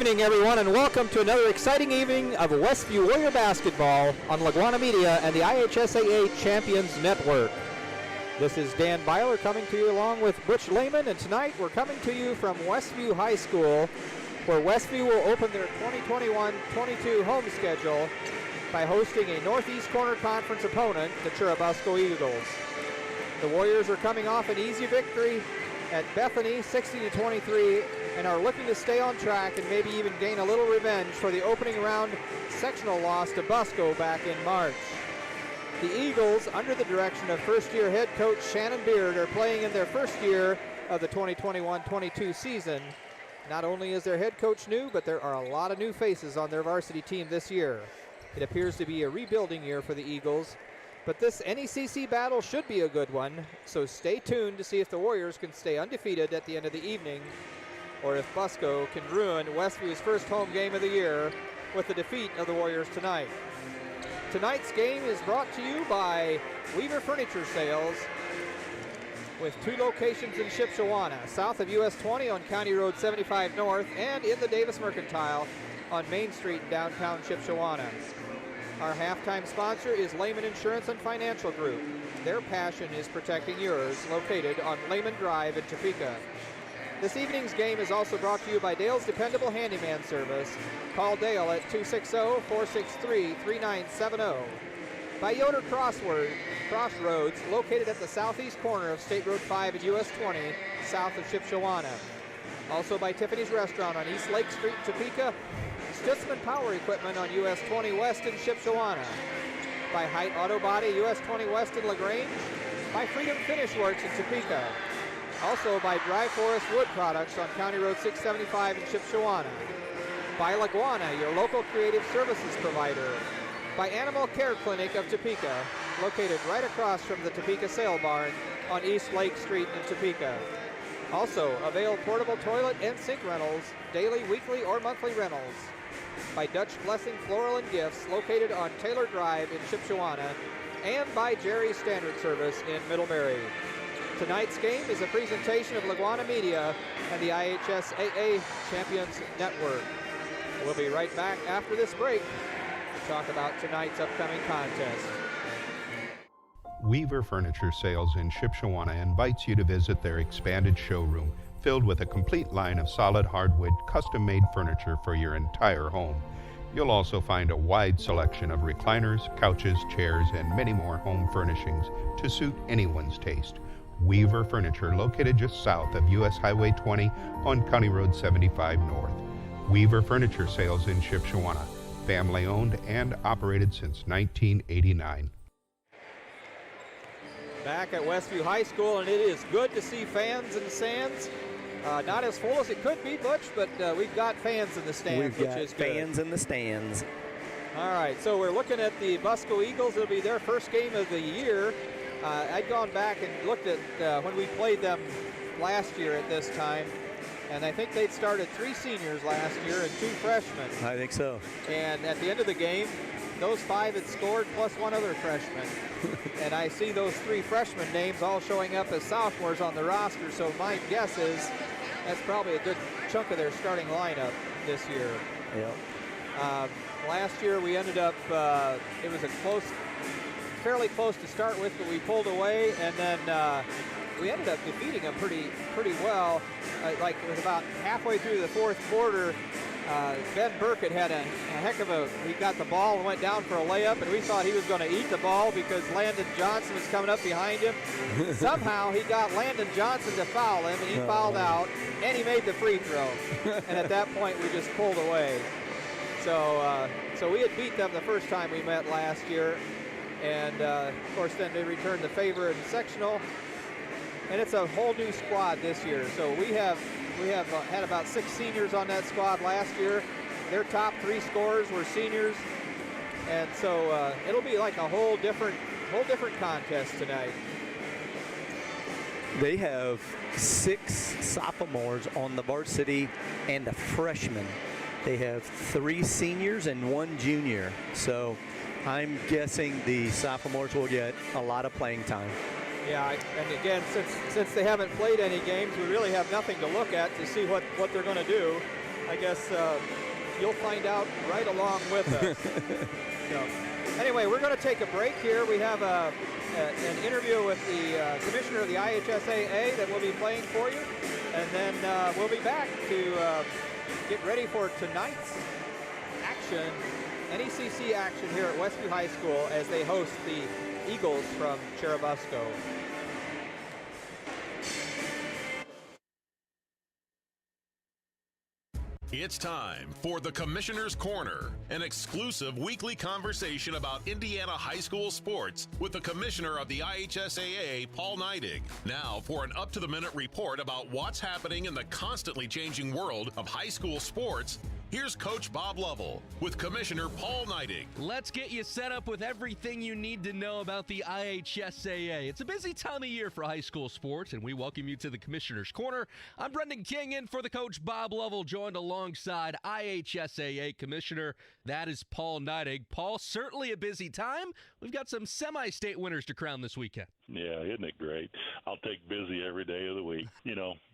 evening, everyone, and welcome to another exciting evening of Westview Warrior Basketball on LaGwana Media and the IHSSA Champions Network. This is Dan Byler coming to you along with Butch Lehman, and tonight we're coming to you from Westview High School, where Westview will open their 2021-22 home schedule by hosting a Northeast Corner Conference opponent, the Churubusco Eagles. The Warriors are coming off an easy victory at Bethany, 60-23, and are looking to stay on track and maybe even gain a little revenge for the opening round sectional loss to Busco back in March. The Eagles, under the direction of first-year head coach Shannon Beard, are playing in their first year of the 2021-22 season. Not only is their head coach new, but there are a lot of new faces on their varsity team this year. It appears to be a rebuilding year for the Eagles, but this NECC battle should be a good one, so stay tuned to see if the Warriors can stay undefeated at the end of the evening, or if Busco can ruin Westview's first home game of the year with the defeat of the Warriors tonight. Tonight's game is brought to you by Weaver Furniture Sales, with 2 locations in Shipshewana, south of US 20 on County Road 75 North, and in the Davis Mercantile on Main Street in downtown Shipshewana. Our halftime sponsor is Lehman Insurance and Financial Group. Their passion is protecting yours, located on Lehman Drive in Topeka. This evening's game is also brought to you by Dale's Dependable Handyman Service. Call Dale at 260-463-3970. By Yoder Crossroads, located at the southeast corner of State Road 5 and US 20, south of Shipshewana. Also by Tiffany's Restaurant on East Lake Street, Topeka. Stutzman Power Equipment on US 20 West in Shipshewana. By Height Auto Body, US 20 West in LaGrange. By Freedom Finish Works in Topeka. Also by Dry Forest Wood Products on County Road 675 in Shipshewana. By LaGwana, your local creative services provider. By Animal Care Clinic of Topeka, located right across from the Topeka Sale Barn on East Lake Street in Topeka. Also, avail portable toilet and sink rentals, daily, weekly, or monthly rentals. By Dutch Blessing Floral and Gifts, located on Taylor Drive in Shipshewana. And by Jerry's Standard Service in Middlebury. Tonight's game is a presentation of LaGwana Media and the IHSSA Champions Network. We'll be right back after this break to talk about tonight's upcoming contest. Weaver Furniture Sales in Shipshewana invites you to visit their expanded showroom filled with a complete line of solid hardwood custom-made furniture for your entire home. You'll also find a wide selection of recliners, couches, chairs, and many more home furnishings to suit anyone's taste. Weaver Furniture, located just south of US Highway 20 on County Road 75 North. Weaver Furniture Sales in Shipshewana, family owned and operated since 1989. Back at Westview High School, and it is good to see fans in the stands. Not as full as it could be, Butch, but we've got fans in the stands, which is good. Fans in the stands. All right, so we're looking at the Busco Eagles. It'll be their first game of the year. I'd gone back and looked at when we played them last year at this time, and I think they'd started 3 seniors last year and 2 freshmen. I think so. And at the end of the game, those 5 had scored plus 1 other freshman. And I see those 3 freshman names all showing up as sophomores on the roster, so my guess is that's probably a good chunk of their starting lineup this year. Yep. Last year we ended up, it was fairly close to start with, but we pulled away, and then we ended up defeating them pretty well. Like it was about halfway through the 4th quarter, Ben Burkett had a heck of he got the ball and went down for a layup, and we thought he was going to eat the ball because Landon Johnson was coming up behind him. Somehow he got Landon Johnson to foul him, and he fouled out, and he made the free throw. And at that point, we just pulled away. So we had beat them the first time we met last year. And, of course, then they returned the favor in sectional. And it's a whole new squad this year. So we have had about 6 seniors on that squad last year. Their top 3 scorers were seniors. And so it'll be like a whole different contest tonight. They have 6 sophomores on the varsity and a freshman. They have 3 seniors and 1 junior. So I'm guessing the sophomores will get a lot of playing time. Yeah, and again, since they haven't played any games, we really have nothing to look at to see what they're going to do. I guess you'll find out right along with us. So, anyway, we're going to take a break here. We have an interview with the commissioner of the IHSSA that we'll be playing for you. And then we'll be back to get ready for tonight's action, NECC action here at Westview High School as they host the Eagles from Churubusco. It's time for the Commissioner's Corner, an exclusive weekly conversation about Indiana high school sports with the Commissioner of the IHSSA, Paul Neidig. Now for an up-to-the-minute report about what's happening in the constantly changing world of high school sports, here's Coach Bob Lovell with Commissioner Paul Neidig. Let's get you set up with everything you need to know about the IHSSA. It's a busy time of year for high school sports, and we welcome you to the Commissioner's Corner. I'm Brendan King in for the Coach Bob Lovell, joined alongside IHSSA Commissioner. That is Paul Neidig. Paul, certainly a busy time. We've got some semi-state winners to crown this weekend. Yeah, isn't it great? I'll take busy every day of the week.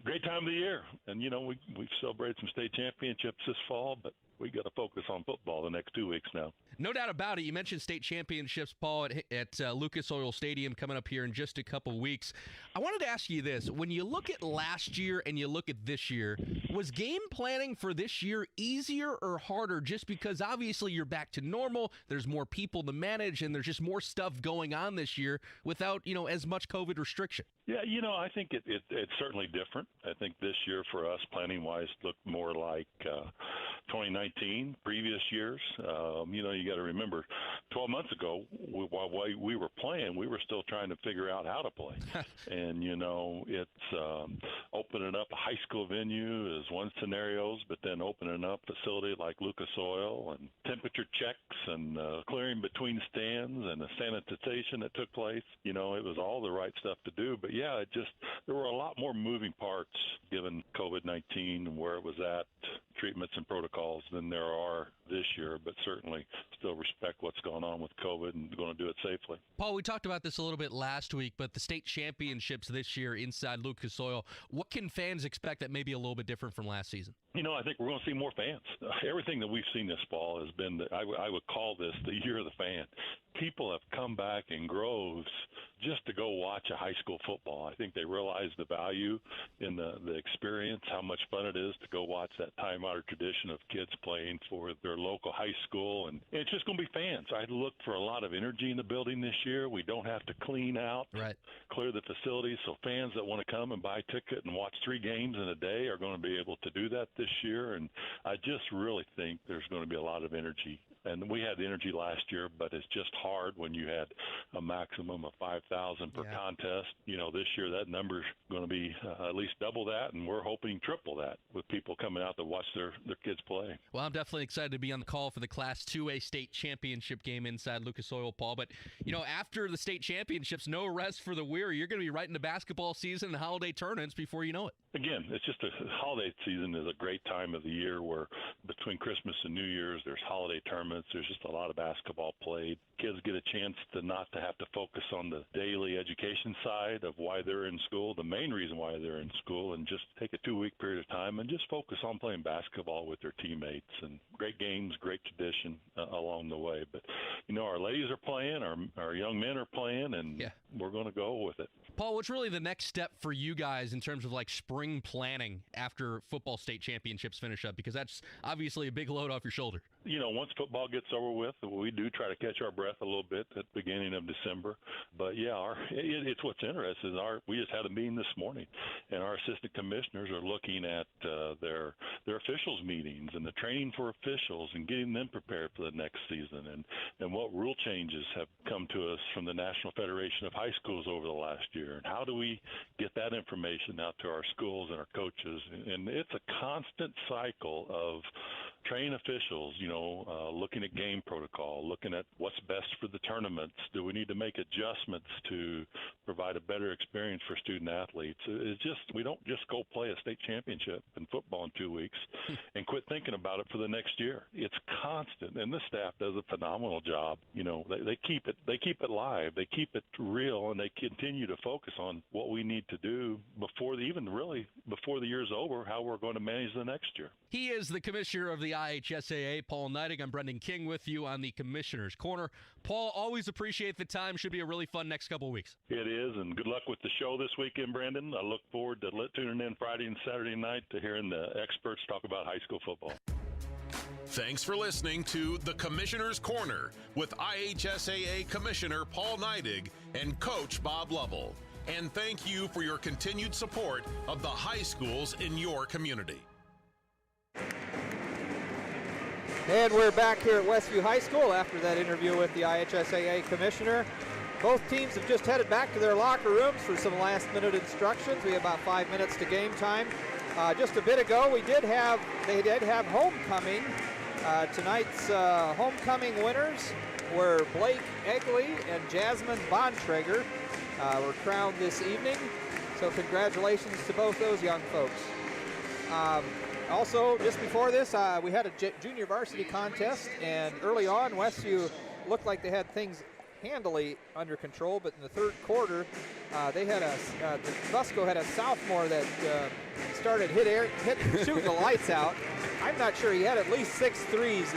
Great time of the year. And, we've celebrated some state championships this fall, but we got to focus on football the next 2 weeks now. No doubt about it. You mentioned state championships, Paul, at Lucas Oil Stadium coming up here in just a couple weeks. I wanted to ask you this. When you look at last year and you look at this year, was game planning for this year easier or harder just because obviously you're back to normal, there's more people to manage, and there's just more stuff going on this year without, as much COVID restriction? Yeah, I think it's certainly different. I think this year for us, planning-wise, looked more like 2019, previous years. You got to remember, 12 months ago, while we were playing, we were still trying to figure out how to play. And, it's opening up a high school venue is one scenarios, but then opening up a facility like Lucas Oil and temperature checks and clearing between stands and the sanitization that took place, it was all the right stuff to do. But yeah, there were a lot more moving parts given COVID-19 and where it was at, treatments and protocols than there are this year, but certainly still respect what's going on with COVID and going to do it safely. Paul, we talked about this a little bit last week, but the state championships this year inside Lucas Oil, what can fans expect that may be a little bit different from last season? I think we're going to see more fans. Everything that we've seen this fall has been, I would call this the year of the fan. People have come back in groves just to go watch a high school football. I think they realize the value in the experience, how much fun it is to go watch that time-honored tradition of kids playing for their local high school. And it's just going to be fans. I look for a lot of energy in the building this year. We don't have to clean out, clear the facilities, so fans that want to come and buy a ticket and watch 3 games in a day are going to be able to do that this year. And I just really think there's going to be a lot of energy. And we had energy last year, but it's just hard when you had a maximum of 5,000 per contest. This year that number's going to be at least double that, and we're hoping triple that with people coming out to watch their kids play. Well, I'm definitely excited to be on the call for the Class 2A state championship game inside Lucas Oil, Paul. But, after the state championships, no rest for the weary. You're going to be right into basketball season and holiday tournaments before you know it. Again, it's just a holiday season is a great time of the year where between Christmas and New Year's, there's holiday tournaments. There's just a lot of basketball played. Kids get a chance to not to have to focus on the daily education side of why they're in school, the main reason why they're in school, and just take a 2-week period of time and just focus on playing basketball with their teammates. And great games, great tradition along the way. But, our ladies are playing, our young men are playing, and we're going to go with it. Paul, what's really the next step for you guys in terms of spring planning after football state championships finish up? Because that's obviously a big load off your shoulder. Once football gets over with, we do try to catch our breath a little bit at the beginning of December. But it's what's interesting. We just had a meeting this morning, and our assistant commissioners are looking at their officials meetings and the training for officials and getting them prepared for the next season, and what rule changes have come to us from the National Federation of High Schools over the last year, and how do we get that information out to our schools and our coaches. And it's a constant cycle of train officials, looking at game protocol, looking at what's best for the tournaments. Do we need to make adjustments to provide a better experience for student athletes? It's just, we don't just go play a state championship in football in 2 weeks and quit thinking about it for the next year. It's constant, and the staff does a phenomenal job. They keep it live, they keep it real, and they continue to focus on what we need to do before the year's over, how we're going to manage the next year. He is the commissioner of the IHSSA, Paul Neidig. I'm Brendan King with you on the Commissioner's Corner. Paul, always appreciate the time. Should be a really fun next couple of weeks. It is, and good luck with the show this weekend, Brandon. I look forward to tuning in Friday and Saturday night to hearing the experts talk about high school football. Thanks for listening to the Commissioner's Corner with IHSAA Commissioner Paul Neidig and Coach Bob Lovell. And thank you for your continued support of the high schools in your community. And we're back here at Westview High School after that interview with the IHSSA commissioner. Both teams have just headed back to their locker rooms for some last-minute instructions. We have about 5 minutes to game time. Just a bit ago, they did have homecoming. Tonight's homecoming winners were Blake Egley and Jasmine Bontrager were crowned this evening. So congratulations to both those young folks. Also, just before this, we had a junior varsity contest, and early on, Westview looked like they had things handily under control, but in the third quarter, Churubusco had a sophomore that started shooting the lights out. I'm not sure, he had at least 6 threes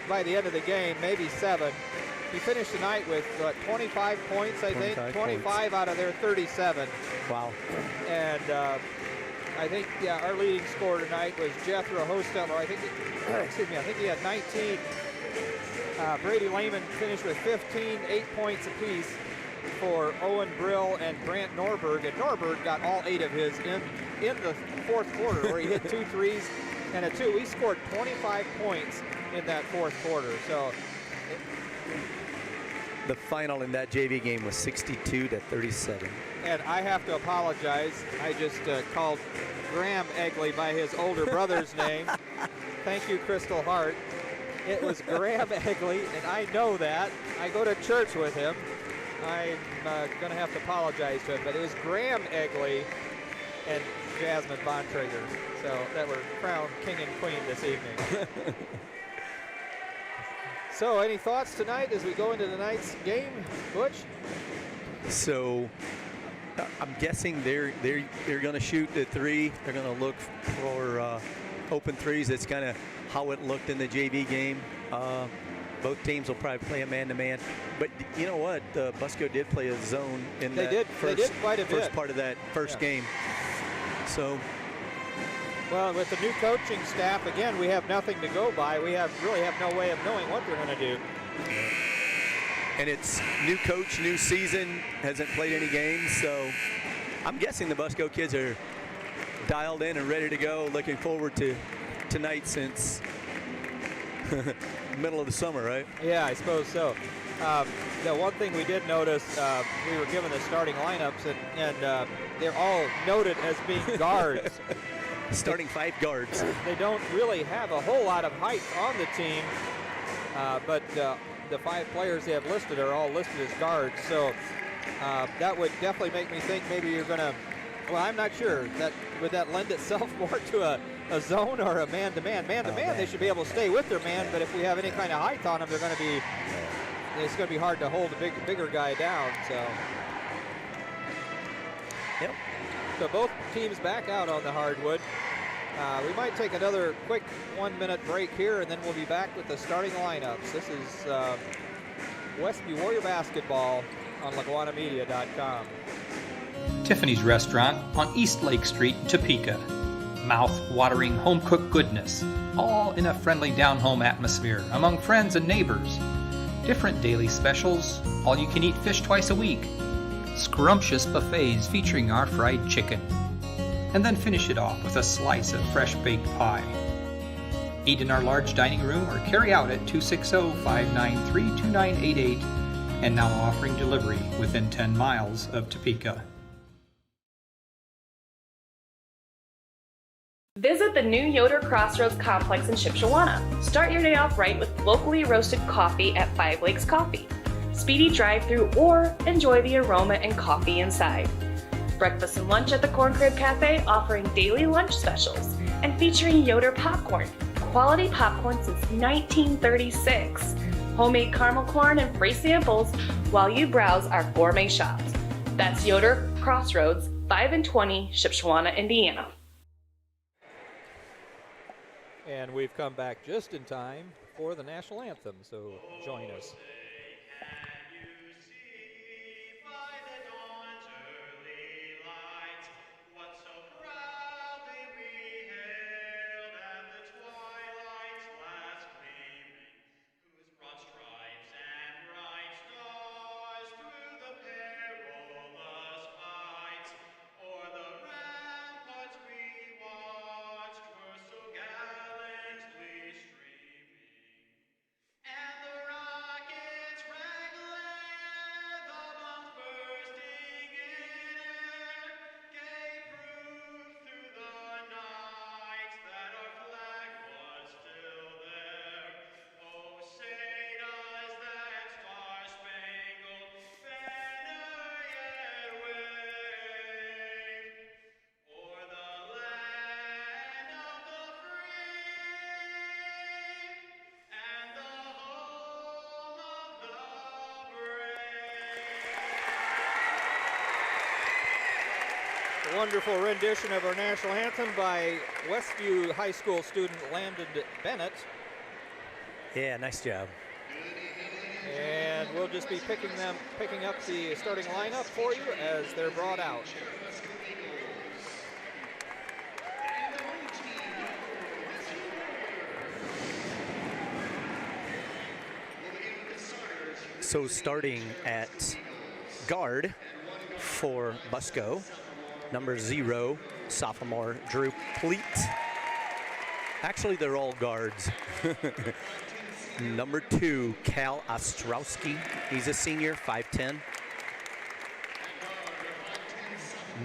by the end of the game, maybe 7. He finished the night with 25 points, I think, 25 out of their 37. Wow. And I think, our leading scorer tonight was Jethro Hosteller. I think he had 19. Brady Lehman finished with 15, 8 points apiece for Owen Brill and Grant Norberg. And Norberg got all 8 of his in the fourth quarter, where he hit 2 threes and a 2. He scored 25 points in that fourth quarter. So the final in that JV game was 62-37. And I have to apologize. I just called Graham Egley by his older brother's name. Thank you, Crystal Hart. It was Graham Egley, and I know that. I go to church with him. I'm going to have to apologize to him, but it was Graham Egley and Jasmine Bontrager. So that were crowned king and queen this evening. So any thoughts tonight as we go into tonight's game, Butch? So I'm guessing they're going to shoot the 3. They're going to look for open threes. That's kind of how it looked in the JV game. Both teams will probably play a man-to-man. But you know what? Busco did play a zone in they did quite a first bit. part of that first game. So, well, with the new coaching staff, again, we have nothing to go by. We really have no way of knowing what they're going to do. And it's new coach, new season, hasn't played any games. So I'm guessing the Busco kids are dialed in and ready to go, looking forward to tonight since middle of the summer, right? Yeah, I suppose so. The one thing we did notice, we were given the starting lineups, and they're all noted as being guards. Starting 5 guards. They don't really have a whole lot of height on the team, but the 5 players they have listed are all listed as guards. So that would definitely make me think maybe you're going to, well, I'm not sure. Would that lend itself more to a zone or a man-to-man? Man-to-man, they should be able to stay with their man, but if we have any kind of height on them, it's going to be hard to hold a bigger guy down. So, yep. So both teams back out on the hardwood. We might take another quick 1-minute break here, and then we'll be back with the starting lineups. This is Westview Warrior Basketball on LaGwanaMedia.com. Tiffany's Restaurant on East Lake Street, Topeka. Mouth-watering home-cooked goodness, all in a friendly down-home atmosphere among friends and neighbors. Different daily specials, all-you-can-eat fish twice a week, scrumptious buffets featuring our fried chicken, and then finish it off with a slice of fresh-baked pie. Eat in our large dining room or carry out at 260-593-2988, and now offering delivery within 10 miles of Topeka. Visit the new Yoder Crossroads Complex in Shipshewana. Start your day off right with locally roasted coffee at Five Lakes Coffee. Speedy drive-through or enjoy the aroma and coffee inside. Breakfast and lunch at the Corn Crib Cafe offering daily lunch specials and featuring Yoder popcorn. Quality popcorn since 1936. Homemade caramel corn and free samples while you browse our gourmet shops. That's Yoder Crossroads, 5 and 20, Shipshewana, Indiana. And we've come back just in time for the national anthem, so join us. Wonderful rendition of our national anthem by Westview High School student Landon Bennett. Yeah, nice job. And we'll just be picking up the starting lineup for you as they're brought out. So starting at guard for Busco, number 0, sophomore Drew Pleat. Actually, they're all guards. Number 2, Cal Ostrowski. He's a senior, 5'10".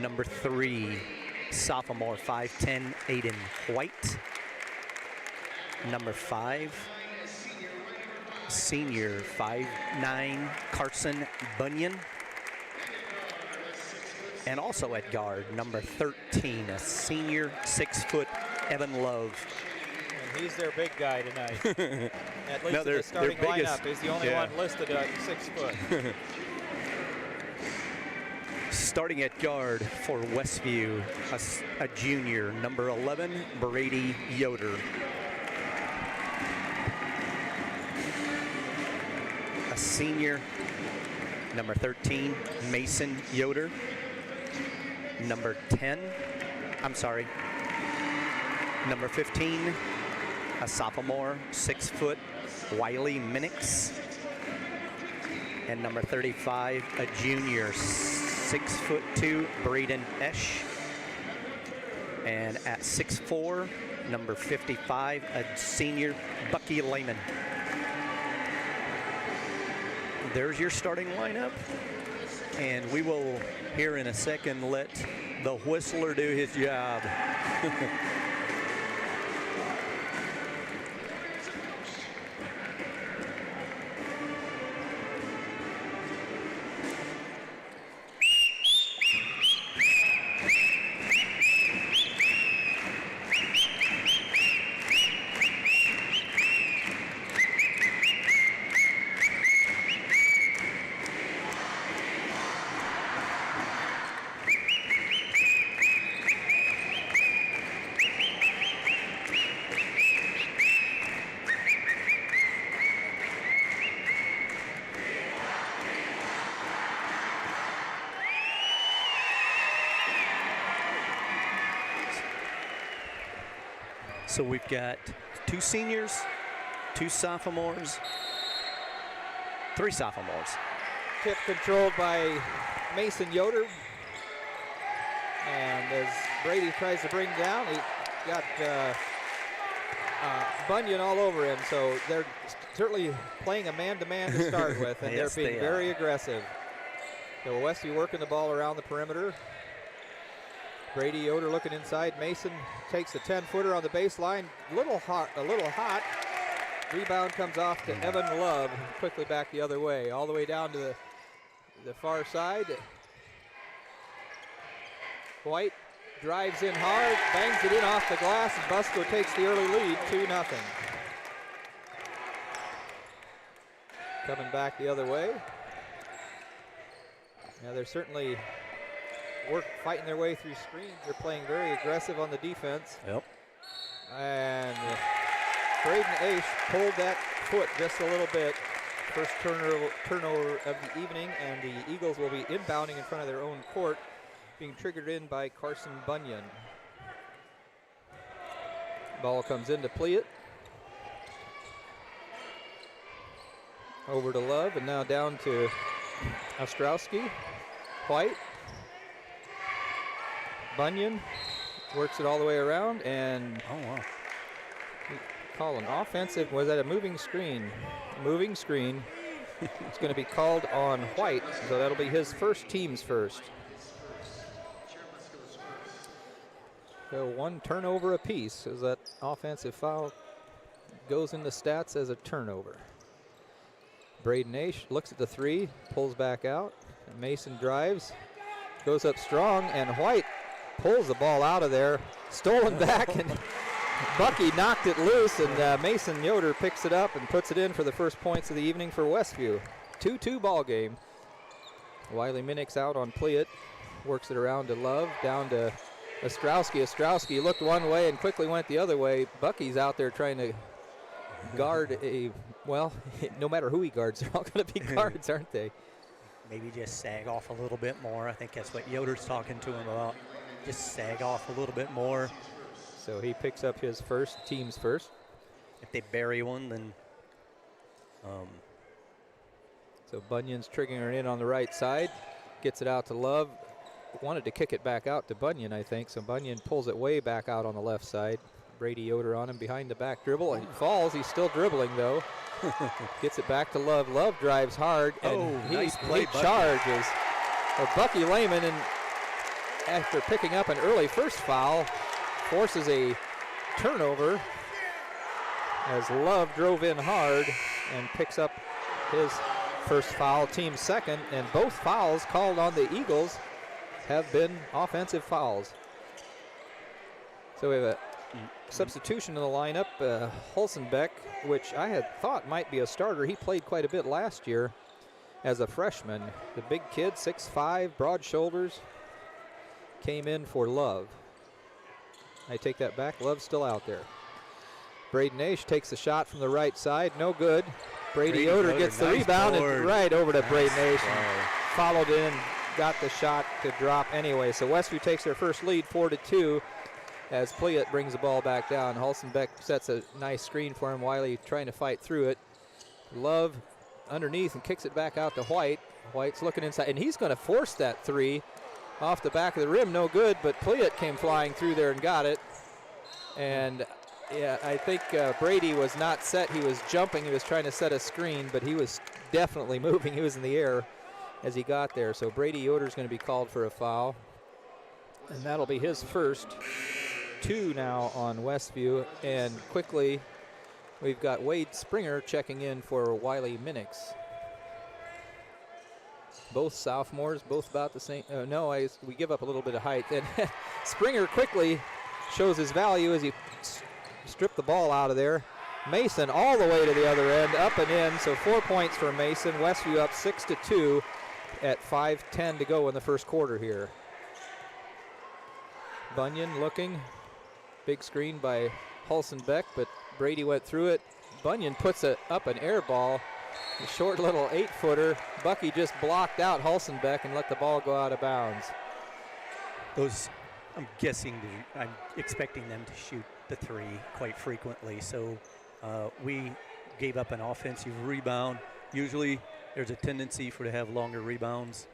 Number 3, sophomore, 5'10", Aiden White. Number 5, senior, 5'9", Carson Bunyan. And also at guard, number 13, a senior, 6', Evan Love. And he's their big guy tonight. At least No, in the starting lineup, he's the only one listed at 6 foot. Starting at guard for Westview, a junior, number 11, Brady Yoder. A senior, number 13, Mason Yoder. Number 15, a sophomore, 6', Wiley Minix. And number 35, a junior, 6'2", Braden Esch. And at 6'4", number 55, a senior, Bucky Lehman. There's your starting lineup. And we will, here in a second, let the whistler do his job. So we've got 2 seniors, 2 sophomores, 3 sophomores. Tip controlled by Mason Yoder. And as Brady tries to bring down, he got Bunyan all over him. So they're certainly playing a man-to-man to start with, and Yes, they're being very aggressive. So Westview working the ball around the perimeter. Brady Yoder looking inside. Mason takes a 10-footer on the baseline. A little hot. Rebound comes off to Evan Love. Quickly back the other way. All the way down to the far side. White drives in hard, bangs it in off the glass, and Busco takes the early lead, 2-0. Coming back the other way. Now they're certainly fighting their way through screens. They're playing very aggressive on the defense. Yep. And Braden Aish pulled that foot just a little bit. First turnover of the evening, and the Eagles will be inbounding in front of their own court, being triggered in by Carson Bunyan. Ball comes into Pliet. Over to Love, and now down to Ostrowski. White. Bunyan works it all the way around, and call an offensive. Was that a moving screen? Moving screen. It's going to be called on White, so that'll be his team's first. So one turnover apiece as that offensive foul goes into stats as a turnover. Braden Aish looks at the three, pulls back out. And Mason drives, goes up strong, and White pulls the ball out of there. Stolen back, and Bucky knocked it loose, and Mason Yoder picks it up and puts it in for the first points of the evening for Westview. 2-2 ball game. Wiley Minix out on Pliet, works it around to Love, down to Ostrowski. Ostrowski looked one way and quickly went the other way. Bucky's out there trying to guard no matter who he guards, they're all going to be guards, aren't they? Maybe just sag off a little bit more. I think that's what Yoder's talking to him about. Just sag off a little bit more. So he picks up his team's first. If they bury one, then. So Bunyan's triggering her in on the right side, gets it out to Love. Wanted to kick it back out to Bunyan, I think. So Bunyan pulls it way back out on the left side. Brady Yoder on him behind the back dribble, and he falls. He's still dribbling though. Gets it back to Love. Love drives hard, and he charges. Bucky Lehman, and after picking up an early first foul, forces a turnover as Love drove in hard and picks up his first foul, team second, and both fouls called on the Eagles have been offensive fouls. So we have a substitution in the lineup. Hulsenbeck, which I had thought might be a starter. He played quite a bit last year as a freshman. The big kid, 6'5", broad shoulders, came in for Love. I take that back. Love's still out there. Braden Aish takes the shot from the right side. No good. Brady Yoder gets the rebound and right over to Braden Aish. Followed in, got the shot to drop anyway. So Westview takes their first lead, 4-2. As Pliet brings the ball back down. Hulsenbeck sets a nice screen for him. Wiley trying to fight through it. Love underneath and kicks it back out to White. White's looking inside, and he's going to force that three off the back of the rim. No good, but Pliet came flying through there and got it. And yeah, I think Brady was not set. He was jumping. He was trying to set a screen, but he was definitely moving. He was in the air as he got there. So Brady Yoder's going to be called for a foul, and that'll be his first. 2 now on Westview, and quickly we've got Wade Springer checking in for Wiley Minix. Both sophomores, both about the same. We give up a little bit of height. And Springer quickly shows his value as he stripped the ball out of there. Mason all the way to the other end, up and in. So 4 points for Mason. Westview up 6-2 at 5:10 to go in the first quarter here. Bunyan looking. Big screen by Hulsenbeck, but Brady went through it. Bunyan puts up an air ball. A short little 8-footer. Bucky just blocked out Hulsenbeck and let the ball go out of bounds. I'm expecting them to shoot the three quite frequently. So we gave up an offensive rebound. Usually there's a tendency to have longer rebounds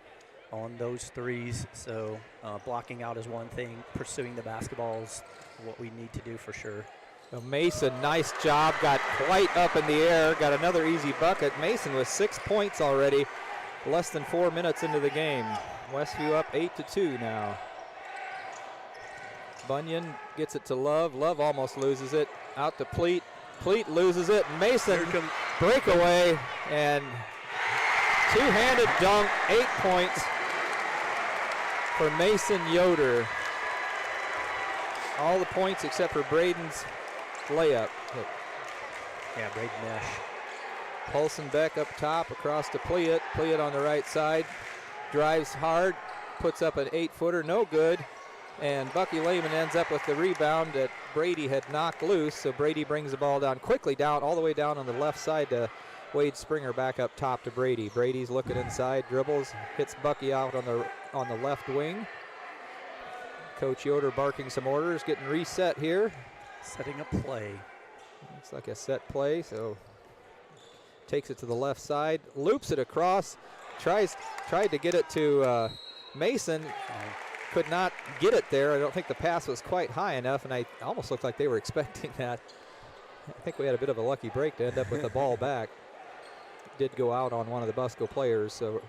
on those threes. So blocking out is one thing. Pursuing the basketballs what we need to do for sure. So Mason, nice job, got quite up in the air, got another easy bucket. Mason with 6 points already, less than 4 minutes into the game. Westview up 8-2 now. Bunyan gets it to Love. Love almost loses it. Out to Pleat. Pleat loses it. Mason breakaway and two-handed dunk. 8 points for Mason Yoder. All the points except for Braden's layup. Yeah, Braden Nash. Paulson back up top across to Pliant. Pliant on the right side. Drives hard. Puts up an 8-footer. No good. And Bucky Lehman ends up with the rebound that Brady had knocked loose. So Brady brings the ball down quickly, down all the way down on the left side to Wade Springer, back up top to Brady. Brady's looking inside, dribbles, hits Bucky out on the left wing. Coach Yoder barking some orders, getting reset here. Setting a play. Looks like a set play, so takes it to the left side, loops it across, tried to get it to Mason. Could not get it there. I don't think the pass was quite high enough, and I almost looked like they were expecting that. I think we had a bit of a lucky break to end up with the ball back. Did go out on one of the Busco players, so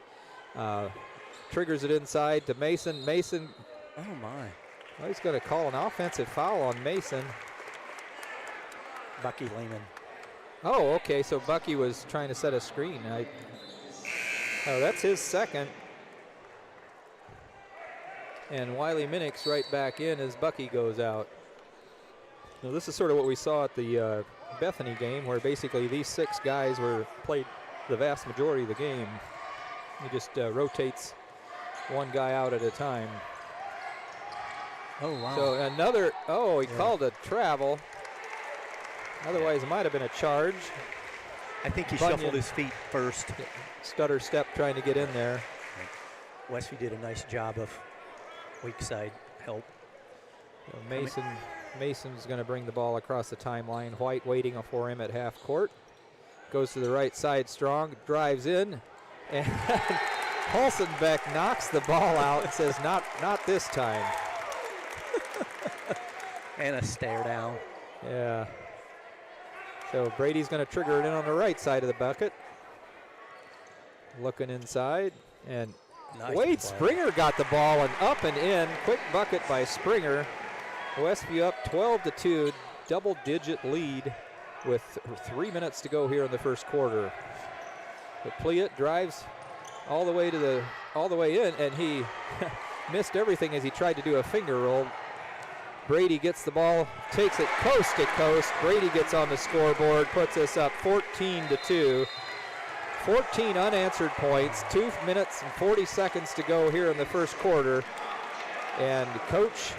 triggers it inside to Mason. Mason, oh my. Well, he's going to call an offensive foul on Mason. Bucky Lehman. Oh, okay, so Bucky was trying to set a screen. Oh, that's his second. And Wiley Minix right back in as Bucky goes out. Now this is sort of what we saw at the Bethany game, where basically these 6 guys played the vast majority of the game. He just rotates one guy out at a time. Oh, wow. So another, he called a travel. Otherwise it might have been a charge. I think he Bunyan shuffled his feet first. Stutter step trying to get in there. Westview did a nice job of weak side help. So Mason's going to bring the ball across the timeline. White waiting for him at half court. Goes to the right side strong, drives in, and Holsenbeck knocks the ball out and says, not this time. And a stare down. Yeah. So Brady's going to trigger it in on the right side of the bucket. Looking inside, and Nice Wade play. Springer got the ball and up and in. Quick bucket by Springer. Westview up 12-2, double-digit lead with 3 minutes to go here in the first quarter. But Pliant drives all the way in, and he missed everything as he tried to do a finger roll. Brady gets the ball, takes it coast to coast. Brady gets on the scoreboard, puts us up 14-2. 14 unanswered points, 2 minutes and 40 seconds to go here in the first quarter. And Coach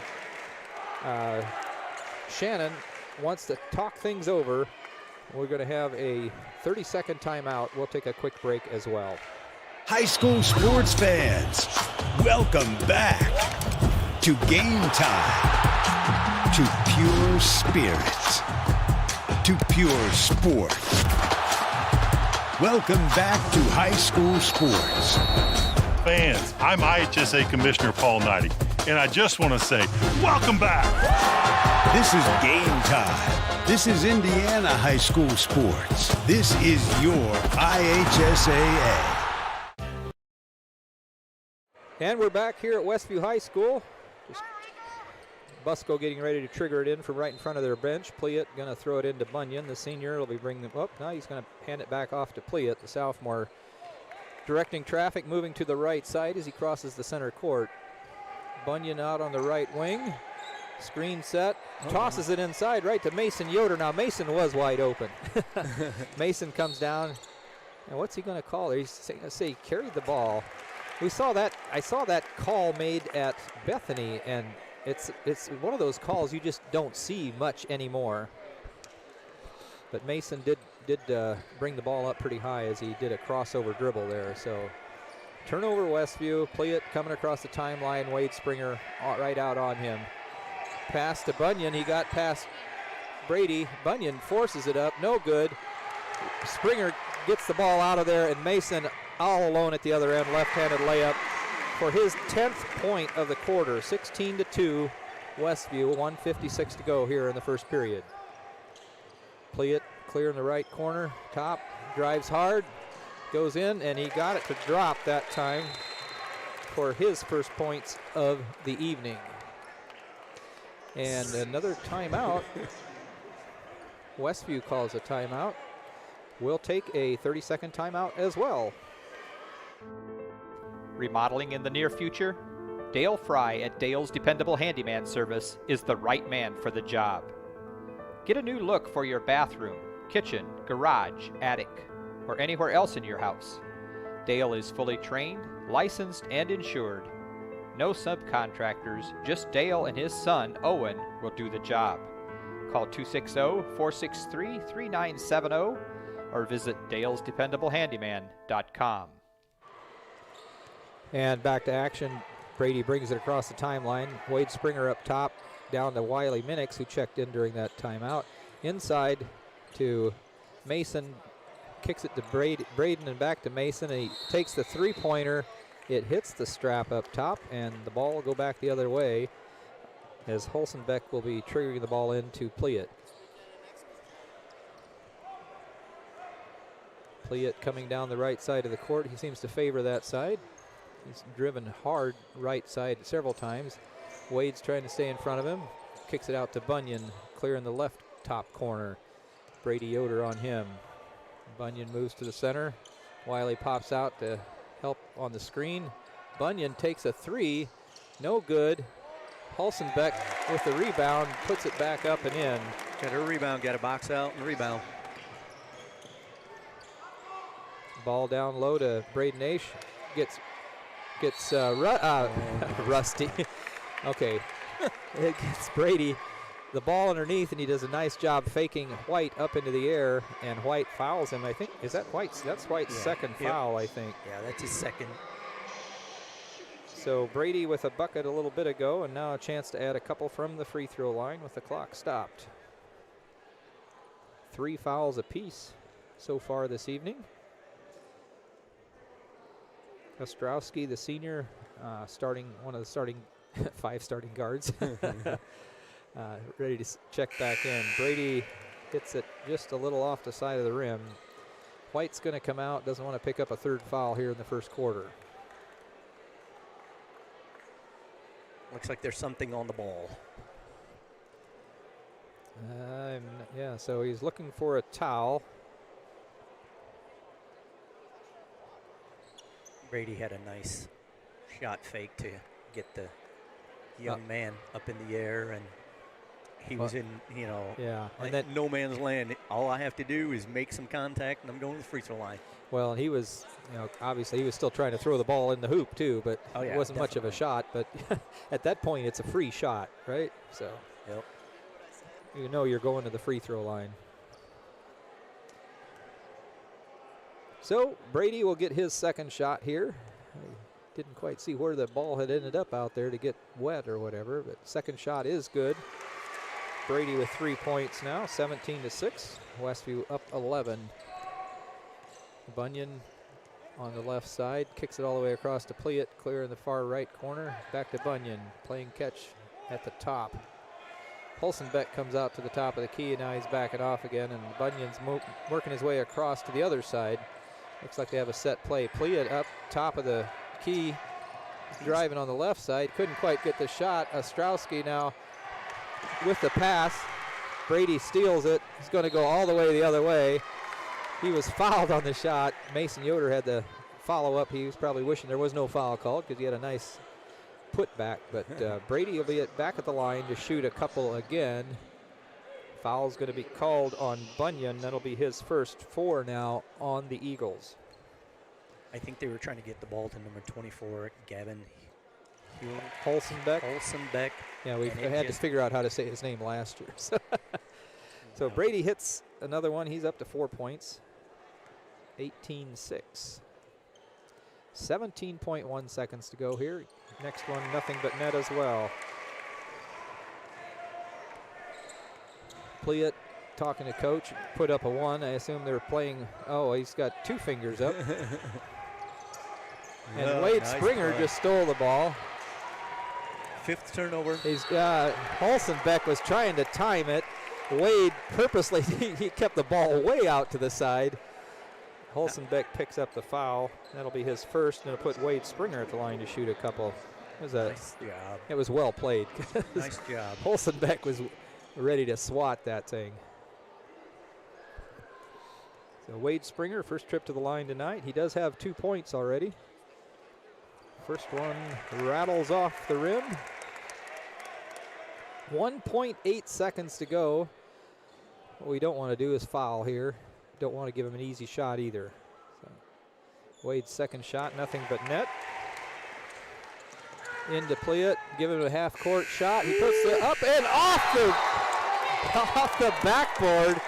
Shannon wants to talk things over. We're going to have a 30-second timeout. We'll take a quick break as well. High school sports fans, welcome back to Game Time, to pure spirit, to pure sport. Welcome back to high school sports. Fans, I'm IHSSA Commissioner Paul Knighty, and I just want to say, welcome back. This is Game Time. This is Indiana high school sports. This is your IHSSA. And we're back here at Westview High School. Just Busco getting ready to trigger it in from right in front of their bench. Pliant going to throw it into Bunyan. The senior will be bringing them up. Now he's going to hand it back off to Pliant, the sophomore. Directing traffic, moving to the right side as he crosses the center court. Bunyan out on the right wing. Screen set. Tosses it inside right to Mason Yoder. Now Mason was wide open. Mason comes down. And what's he going to call? He's going to say he carried the ball. We saw that. I saw that call made at Bethany, and it's one of those calls you just don't see much anymore. But Mason did bring the ball up pretty high as he did a crossover dribble there. So turnover Westview. Pliant coming across the timeline. Wade Springer right out on him. Pass to Bunyan. He got past Brady. Bunyan forces it up. No good. Springer gets the ball out of there, and Mason all alone at the other end. Left-handed layup for his 10th point of the quarter. 16-2 Westview. 1:56 to go here in the first period. Pliant clear in the right corner. Top. Drives hard. Goes in, and he got it to drop that time for his first points of the evening. And another timeout. Westview calls a timeout. We'll take a 30-second timeout as well. Remodeling in the near future? Dale Fry at Dale's Dependable Handyman Service is the right man for the job. Get a new look for your bathroom, kitchen, garage, attic, or anywhere else in your house. Dale is fully trained, licensed, and insured. No subcontractors, just Dale and his son, Owen, will do the job. Call 260-463-3970 or visit dalesdependablehandyman.com. And back to action. Brady brings it across the timeline. Wade Springer up top, down to Wiley Minix, who checked in during that timeout. Inside to Mason, kicks it to Braden and back to Mason, and he takes the three-pointer. It hits the strap up top, and the ball will go back the other way as Holzenbeck will be triggering the ball into Pliet. Pliet coming down the right side of the court. He seems to favor that side. He's driven hard right side several times. Wade's trying to stay in front of him. Kicks it out to Bunyan, clearing the left top corner. Brady Yoder on him. Bunyan moves to the center. Wiley pops out to help on the screen. Bunyan takes a three. No good. Holzenbeck with the rebound, puts it back up and in. Got a rebound, got a box out and rebound. Ball down low to Braden Aish. Gets Rusty. Okay. It gets Brady the ball underneath, and he does a nice job faking White up into the air, and White fouls him. I think, is that White's? That's White's second foul, I think. Yeah, that's his second. So Brady with a bucket a little bit ago, and now a chance to add a couple from the free throw line with the clock stopped. 3 fouls apiece so far this evening. Ostrowski, the senior, one of the starting 5 starting guards, ready to check back in. Brady hits it just a little off the side of the rim. White's going to come out, doesn't want to pick up a third foul here in the first quarter. Looks like there's something on the ball. Yeah, so he's looking for a towel. Brady had a nice shot fake to get the young man up in the air, and he was in, yeah, like and that no man's land. All I have to do is make some contact, and I'm going to the free throw line. Well, he was, obviously he was still trying to throw the ball in the hoop too, but it wasn't much of a shot. But at that point, it's a free shot, right? So yep. You're going to the free throw line. So Brady will get his second shot here. I didn't quite see where the ball had ended up out there to get wet or whatever, but second shot is good. Brady with 3 points now, 17-6. Westview up 11. Bunyan on the left side, kicks it all the way across to Pliet, clear in the far right corner. Back to Bunyan, playing catch at the top. Holzenbeck comes out to the top of the key, and now he's backing off again, and Bunyan's working his way across to the other side. Looks like they have a set play. Pliet up top of the key, driving on the left side. Couldn't quite get the shot. Ostrowski now with the pass. Brady steals it. He's going to go all the way the other way. He was fouled on the shot. Mason Yoder had the follow-up. He was probably wishing there was no foul called because he had a nice putback. But Brady will be back at the line to shoot a couple again. Foul's going to be called on Bunyan. That'll be his first 4 now on the Eagles. I think they were trying to get the ball to number 24, Gavin Holzenbeck. Yeah, we had to figure out how to say his name last year. So Brady hits another one. He's up to 4 points. 18-6. 17.1 seconds to go here. Next one, nothing but net as well. Pliet talking to coach, put up a 1. I assume they're playing, he's got 2 fingers up. And Wade Springer just stole the ball. 5th turnover. Holzenbeck was trying to time it. Wade purposely, he kept the ball way out to the side. Holzenbeck picks up the foul. That'll be his first, and it'll put Wade Springer at the line to shoot a couple. Nice job. It was well played. Nice job. Holzenbeck was ready to swat that thing. So Wade Springer, first trip to the line tonight. He does have 2 points already. First one rattles off the rim. 1.8 seconds to go. What we don't want to do is foul here. Don't want to give him an easy shot either. So Wade's second shot, nothing but net. Into Pliett, give him a half-court shot. He puts it up and off the backboard.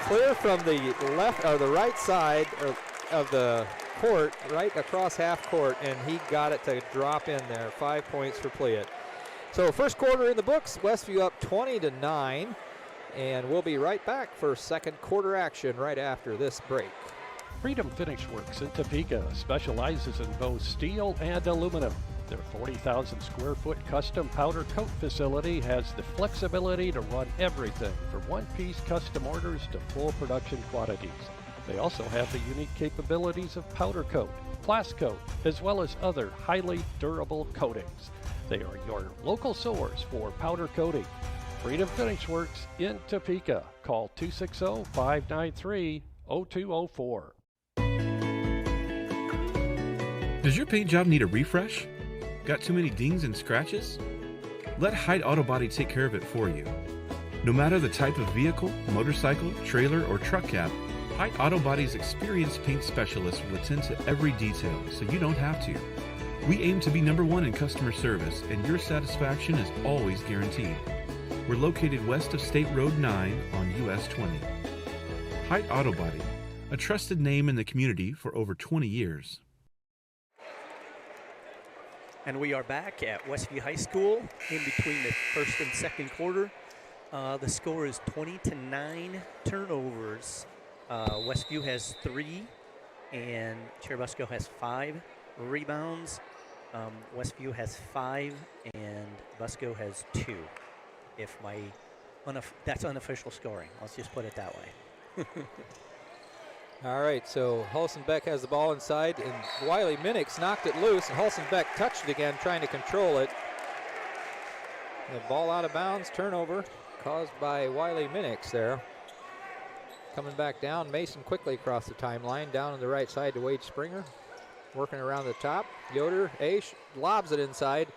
Clear from the left or the right side of the court, right across half court, and he got it to drop in there. 5 points for Pliett. So first quarter in the books, Westview up 20-9, and we'll be right back for second quarter action right after this break. Freedom Finish Works in Topeka specializes in both steel and aluminum. Their 40,000 square foot custom powder coat facility has the flexibility to run everything from one-piece custom orders to full production quantities. They also have the unique capabilities of powder coat, blast coat, as well as other highly durable coatings. They are your local source for powder coating. Freedom Finish Works in Topeka. Call 260-593-0204. Does your paint job need a refresh? Got too many dings and scratches? Let Hyde Auto Body take care of it for you. No matter the type of vehicle, motorcycle, trailer, or truck cab, Hyde Auto Body's experienced paint specialists will attend to every detail so you don't have to. We aim to be #1 in customer service, and your satisfaction is always guaranteed. We're located west of State Road 9 on US 20. Hyde Auto Body, a trusted name in the community for over 20 years. And we are back at Westview High School in between the first and second quarter. The score is 20-9 turnovers. Westview has 3 and Churubusco has 5 rebounds. Westview has 5 and Busco has 2. If my that's unofficial scoring. Let's just put it that way. All right, so Hulsenbeck has the ball inside, and Wiley Minix knocked it loose, and Hulsenbeck touched it again, trying to control it. The ball out of bounds, turnover caused by Wiley Minix there. Coming back down, Mason quickly across the timeline, down on the right side to Wade Springer. Working around the top, Yoder, Aish lobs it inside.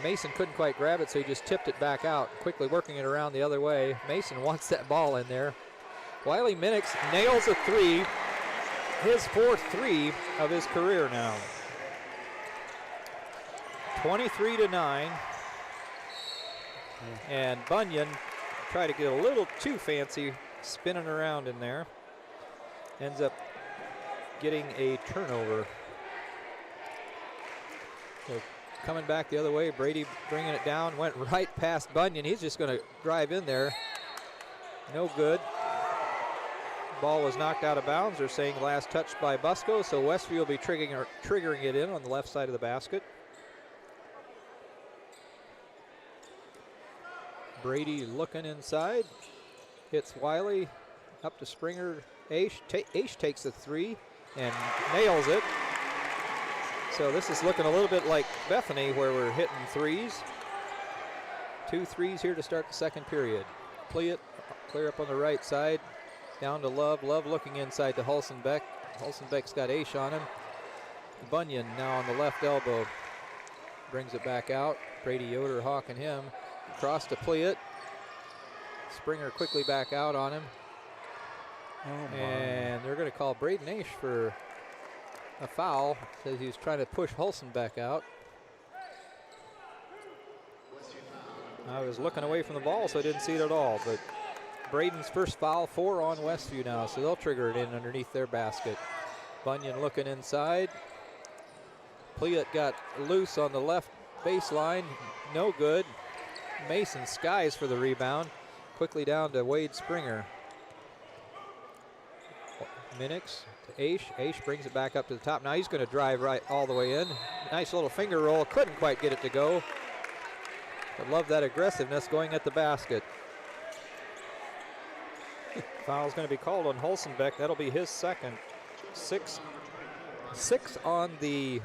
Mason couldn't quite grab it, so he just tipped it back out, quickly working it around the other way. Mason wants that ball in there. Wiley Minix nails a 3, his 4th 3 of his career now. 23-9. And Bunyan tried to get a little too fancy spinning around in there. Ends up getting a turnover. So coming back the other way, Brady bringing it down, went right past Bunyan. He's just going to drive in there. No good. Ball was knocked out of bounds. They're saying last touch by Busco, so Westview will be triggering it in on the left side of the basket. Brady looking inside, hits Wiley, up to Springer. Aish takes the 3 and nails it. So this is looking a little bit like Bethany, where we're hitting 3s. 2 3s here to start the second period. Pliett clear up on the right side. Down to Love. Love looking inside to Hulsenbeck. Hulsenbeck's got Aish on him. Bunyan now on the left elbow. Brings it back out. Brady Yoder hawking him. Across to Pliett. Springer quickly back out on him. And they're going to call Braden Aish for a foul. Says he was trying to push Hulsenbeck out. I was looking away from the ball, so I didn't see it at all. But Braden's first foul, 4 on Westview now, so they'll trigger it in underneath their basket. Bunyan looking inside. Pliett got loose on the left baseline, no good. Mason skies for the rebound. Quickly down to Wade Springer. Minix to Aish. Aish brings it back up to the top. Now he's going to drive right all the way in. Nice little finger roll. Couldn't quite get it to go. But love that aggressiveness going at the basket. Foul's going to be called on Hulsenbeck. That'll be his second. 6 on the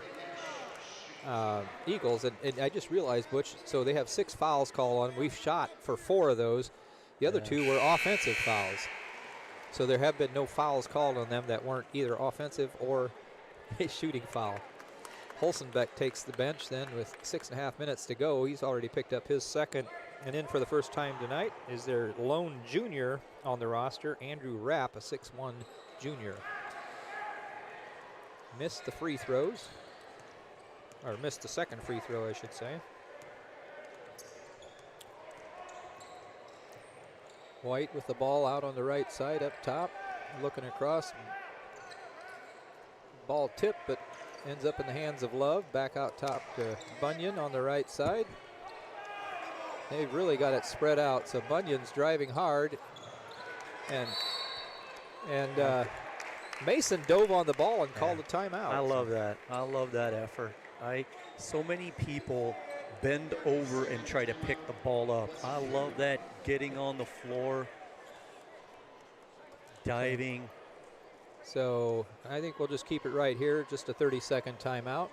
Eagles. And I just realized, Butch, so they have 6 fouls called on them. We've shot for 4 of those. The other 2 were offensive fouls. So there have been no fouls called on them that weren't either offensive or a shooting foul. Holzenbeck takes the bench then with 6.5 minutes to go. He's already picked up his second. And in for the first time tonight is their lone junior on the roster, Andrew Rapp, a 6'1 junior. Missed the free throws, or missed the second free throw, I should say. White with the ball out on the right side up top, looking across. Ball tipped, but ends up in the hands of Love. Back out top to Bunyan on the right side. They've really got it spread out, so Bunyan's driving hard, and Mason dove on the ball and called a timeout. I love that. I love that effort. So many people bend over and try to pick the ball up. I love that, getting on the floor, diving. So I think we'll just keep it right here, just a 30-second timeout.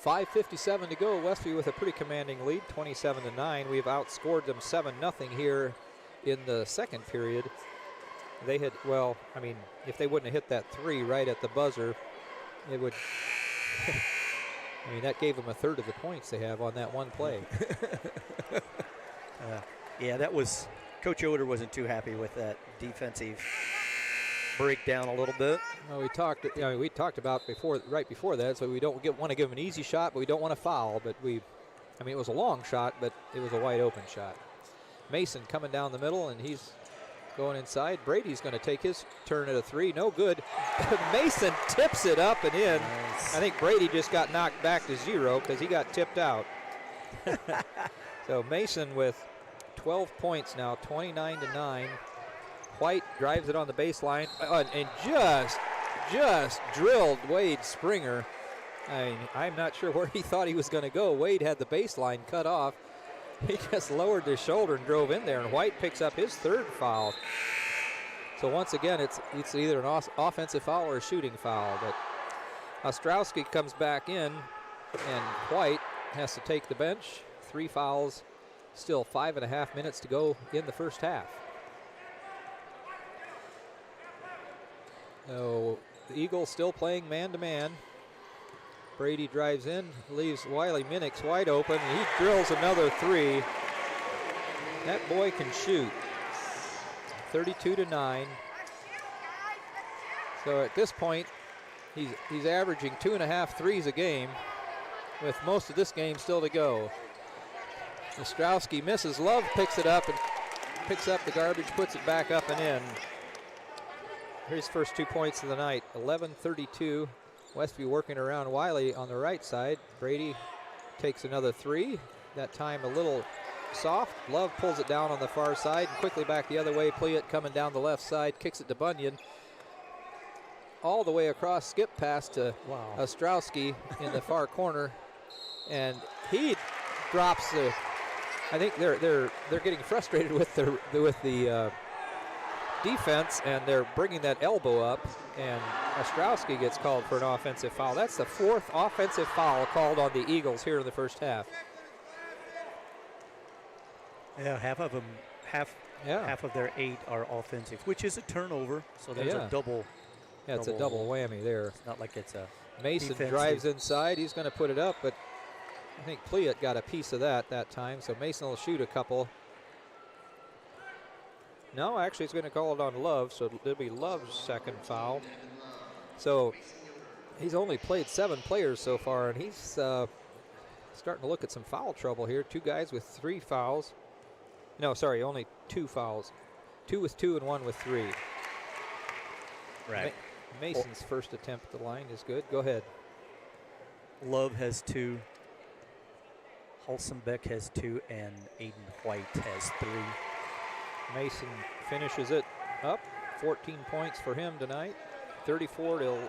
5:57 to go. Westview with a pretty commanding lead, 27-9. We've outscored them 7-0 here in the second period. They had, well, I mean, if they wouldn't have hit that 3 right at the buzzer, it would, I mean, that gave them a third of the points they have on that one play. Yeah, that was, Coach Oder wasn't too happy with that defensive breakdown a little bit. Well, we talked about right before that, so we don't want to give them an easy shot, but we don't want to foul. But I mean, it was a long shot, but it was a wide open shot. Mason coming down the middle, and he's going inside. Brady's going to take his turn at a 3. No good. Mason tips it up and in. Nice. I think Brady just got knocked back to 0 because he got tipped out. So Mason with 12 points now, 29-9. White drives it on the baseline and just drilled Wade Springer. I mean, I'm not sure where he thought he was going to go. Wade had the baseline cut off. He just lowered his shoulder and drove in there, and White picks up his 3rd foul. So once again, it's either an offensive foul or a shooting foul. But Ostrowski comes back in, and White has to take the bench. 3 fouls, still 5.5 minutes to go in the first half. So the Eagles still playing man-to-man. Brady drives in, leaves Wiley Minix wide open, and he drills another 3. That boy can shoot. 32-9. So at this point, he's averaging 2.5 threes a game, with most of this game still to go. Ostrowski misses. Love picks it up and picks up the garbage, puts it back up and in. Here's first 2 points of the night. 11-32. Westview working around Wiley on the right side. Brady takes another 3. That time a little soft. Love pulls it down on the far side. Quickly back the other way. Pliett coming down the left side. Kicks it to Bunyan. All the way across. Skip pass to Ostrowski in the far corner. And he drops the... I think they're getting frustrated with the defense, and they're bringing that elbow up, and Ostrowski gets called for an offensive foul. That's the 4th offensive foul called on the Eagles here in the first half. Yeah, half of their 8 are offensive, which is a turnover, so there's a double. Yeah, it's a double whammy there. It's not like it's a Mason defensive. Drives inside. He's going to put it up, but I think Pliett got a piece of that time, so Mason will shoot a couple. No, actually, it's going to call it on Love, so it'll be Love's second foul. So he's only played 7 players so far, and he's starting to look at some foul trouble here. 2 guys with 3 fouls. No, sorry, only 2 fouls. 2 with 2 and 1 with 3. Right. Mason's first attempt at the line is good. Go ahead. Love has 2. Holzenbeck has 2, and Aiden White has 3. Mason finishes it up. 14 points for him tonight. 34-11.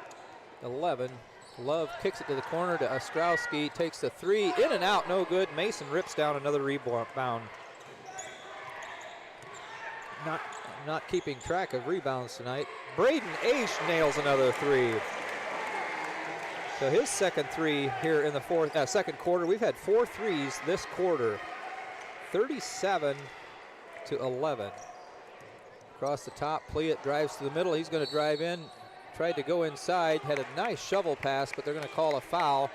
Love kicks it to the corner to Ostrowski. Takes the 3. In and out, no good. Mason rips down another rebound. Not keeping track of rebounds tonight. Braden Aish nails another 3. So his second three here in the second quarter. We've had 4 threes this quarter. 37 to 11. Across the top, Pliet drives to the middle. He's going to drive in. Tried to go inside. Had a nice shovel pass, but they're going to call a foul.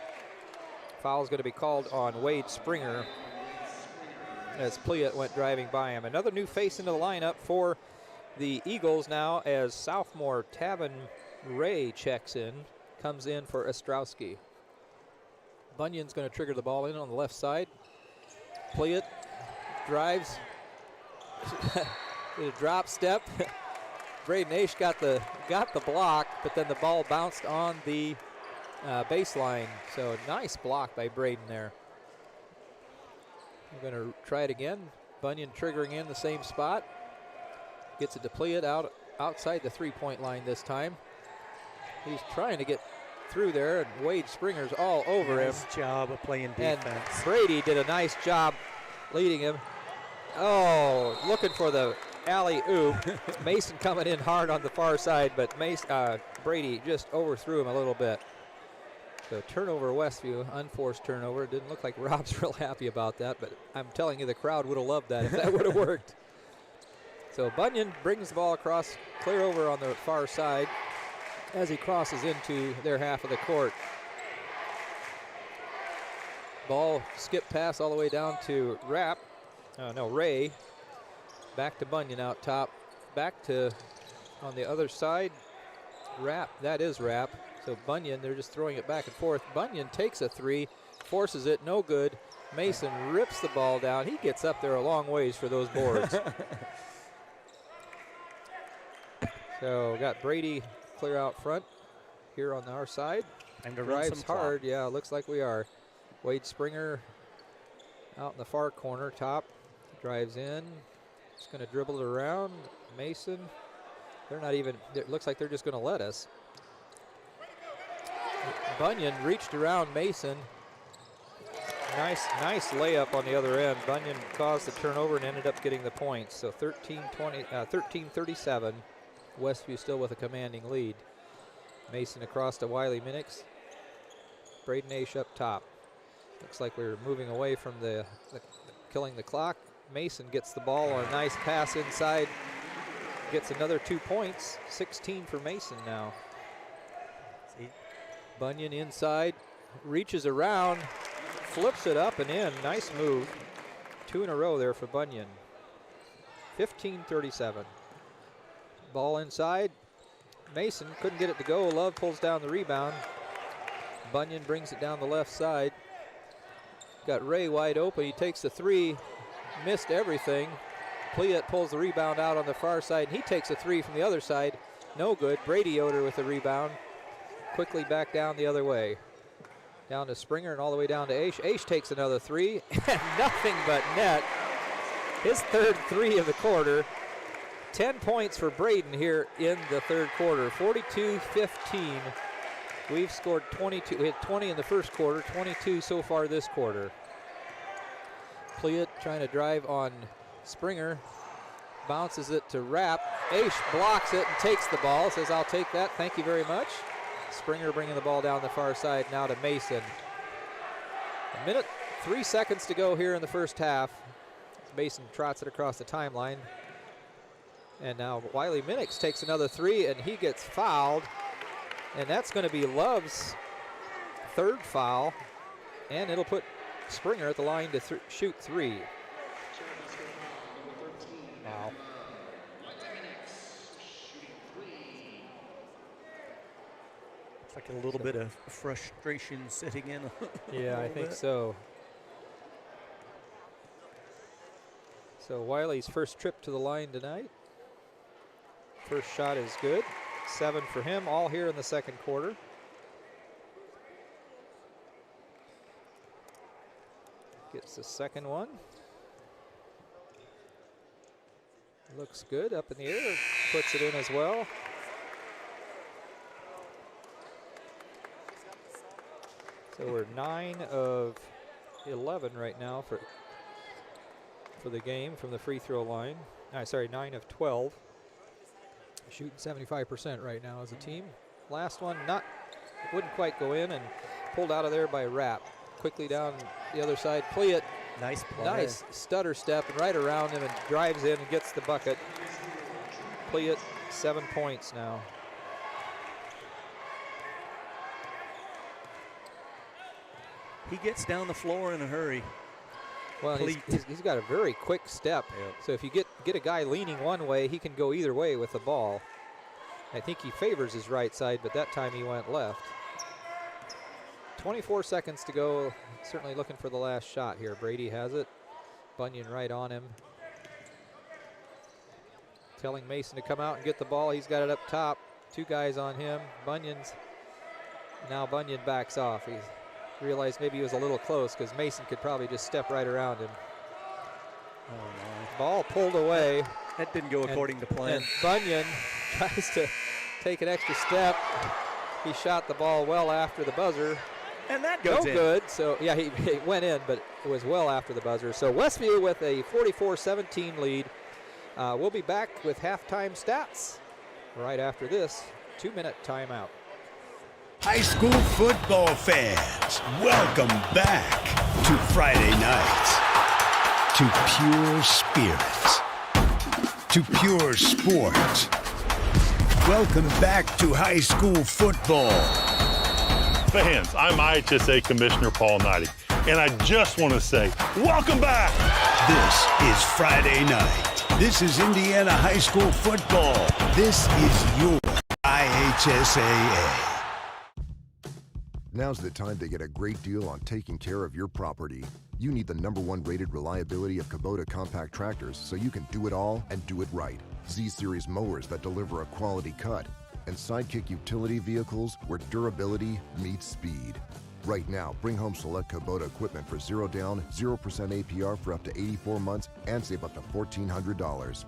Foul is going to be called on Wade Springer as Pliet went driving by him. Another new face into the lineup for the Eagles now as sophomore Tavin Ray checks in. Comes in for Ostrowski. Bunyan's going to trigger the ball in on the left side. Pliet drives. A drop step. Braden Aish got the block, but then the ball bounced on the baseline. So nice block by Braden there. We're going to try it again. Bunyan triggering in the same spot. Gets it to Pliet outside the three-point line this time. He's trying to get through there, and Wade Springer's all over him. Nice job of playing defense. And Brady did a nice job leading him. Oh, looking for the alley-oop. Mason coming in hard on the far side, but Brady just overthrew him a little bit. So turnover Westview, unforced turnover. It didn't look like Rob's real happy about that, but I'm telling you the crowd would have loved that if that would have worked. So Bunyan brings the ball across, clear over on the far side as he crosses into their half of the court. Ball skip pass all the way down to Ray. Back to Bunyan out top. Back to on the other side. That is Rapp. So Bunyan, they're just throwing it back and forth. Bunyan takes a three, forces it, no good. Mason rips the ball down. He gets up there a long ways for those boards. So got Brady clear out front here on our side. And to drives hard. Yeah, looks like we are. Wade Springer out in the far corner, top. Drives in. Just going to dribble it around. Mason. They're not even, it looks like they're just going to let us. Bunyan reached around Mason. Nice layup on the other end. Bunyan caused the turnover and ended up getting the points. So 13-37. Westview still with a commanding lead. Mason across to Wiley Minix. Braden Aish up top. Looks like we're moving away from the killing the clock. Mason gets the ball on a nice pass inside. Gets another 2 points. 16 for Mason now. Bunyan inside. Reaches around. Flips it up and in. Nice move. 2 in a row there for Bunyan. 15-37. Ball inside. Mason couldn't get it to go. Love pulls down the rebound. Bunyan brings it down the left side. Got Ray wide open. He takes the three. Missed everything. Pliet pulls the rebound out on the far side. And he takes a three from the other side. No good. Brady Yoder with the rebound. Quickly back down the other way. Down to Springer and all the way down to Aish. Aish takes another three. Nothing but net. His third three of the quarter. 10 points for Braden here in the third quarter. 42-15. We've scored 22. We had 20 in the first quarter, 22 so far this quarter. Pliet trying to drive on Springer. Bounces it to Rapp. Aish blocks it and takes the ball. Says, I'll take that. Thank you very much. Springer bringing the ball down the far side now to Mason. 3 seconds to go here in the first half. Mason trots it across the timeline. And now Wiley Minix takes another three, and he gets fouled. And that's going to be Love's third foul. And it'll put Springer at the line to shoot three. Wow. It's like a little bit of frustration sitting in. Yeah, I think so. So Wiley's first trip to the line tonight. First shot is good. 7 for him, all here in the second quarter. Gets the second one. Looks good up in the air. Puts it in as well. So we're 9 of 11 right now for the game from the free throw line. 9 of 12. Shooting 75% right now as a team. Last one, not wouldn't quite go in, and pulled out of there by Rapp. Quickly down the other side. Pliet, nice play. Nice stutter step and right around him and drives in and gets the bucket. Pliet, 7 points now. He gets down the floor in a hurry. Well, he's got a very quick step. Yep. So if you get a guy leaning one way, he can go either way with the ball. I think he favors his right side, but that time he went left. 24 seconds to go. Certainly looking for the last shot here. Brady has it. Bunyan right on him. Telling Mason to come out and get the ball. He's got it up top. 2 guys on him. Now Bunyan backs off. He realized maybe he was a little close because Mason could probably just step right around him. Oh, my. Ball pulled away. That didn't go according to plan. And Bunyan tries to take an extra step. He shot the ball well after the buzzer. And that goes in. Good. So, yeah, he went in, but it was well after the buzzer. So Westview with a 44-17 lead. We'll be back with halftime stats right after this 2-minute timeout. High school football fans, welcome back to Friday nights, to pure spirits, to pure sports. Welcome back to high school football. Fans, I'm IHSA Commissioner Paul Knighty, and I just want to say, welcome back! This is Friday night. This is Indiana high school football. This is your IHSSA. Now's the time to get a great deal on taking care of your property. You need the #1 rated reliability of Kubota compact tractors so you can do it all and do it right. Z-Series mowers that deliver a quality cut, and Sidekick utility vehicles where durability meets speed. Right now, bring home select Kubota equipment for 0 down, 0% APR for up to 84 months and save up to $1,400.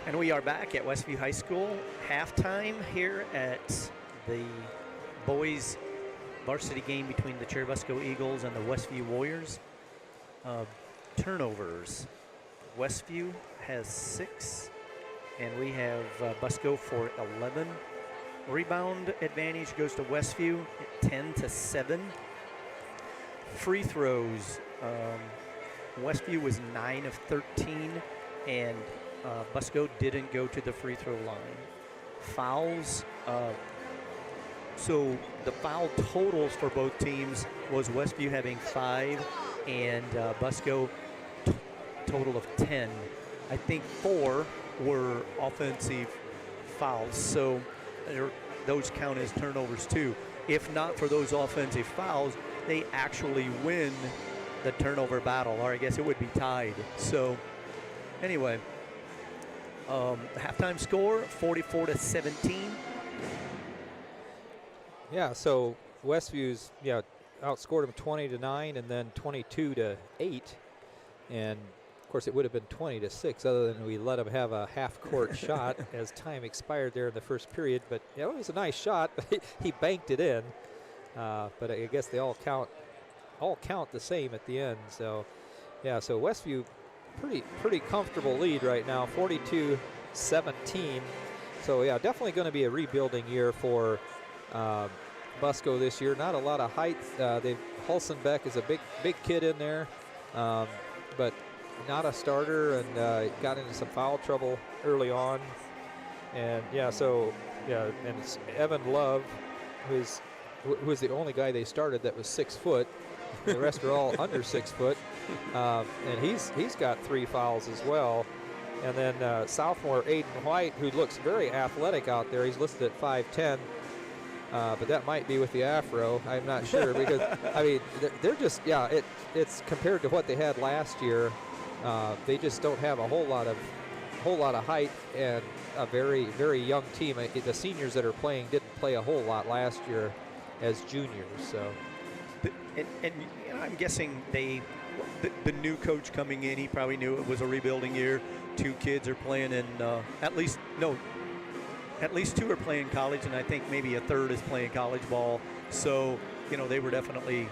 And we are back at Westview High School. Halftime here at the boys varsity game between the Churubusco Eagles and the Westview Warriors. Turnovers. Westview has 6, and we have Busco for 11. Rebound advantage goes to Westview at 10-7. Free throws. Westview was 9 of 13, and Busco didn't go to the free throw line. Fouls. So the foul totals for both teams was Westview having 5 and Busco total of 10. I think 4 were offensive fouls, so those count as turnovers too. If not for those offensive fouls, they actually win the turnover battle, or I guess it would be tied. So anyway, halftime score 44-17. Yeah, so Westview's outscored them 20-9 and then 22-8, and of course it would have been 20-6 other than we let them have a half-court shot as time expired there in the first period. But yeah, it was a nice shot. He banked it in, but I guess they all count the same at the end. So yeah, so Westview pretty comfortable lead right now, 42-17. So yeah, definitely going to be a rebuilding year for Busco this year. Not a lot of height. Hulsenbeck is a big kid in there, but not a starter, and got into some foul trouble early on. And yeah, so yeah, and it's Evan Love, who was the only guy they started that was 6 foot. The rest are all under 6 foot, and he's got 3 fouls as well. And then sophomore Aiden White, who looks very athletic out there. He's listed at 5'10", but that might be with the afro. I'm not sure because I mean they're just it's compared to what they had last year. they just don't have a whole lot of height and a very, very young team. The seniors that are playing didn't play a whole lot last year as juniors. So, and I'm guessing the new coach coming in, he probably knew it was a rebuilding year. 2 kids are playing in at least 2 are playing college, and I think maybe a third is playing college ball. So, they were definitely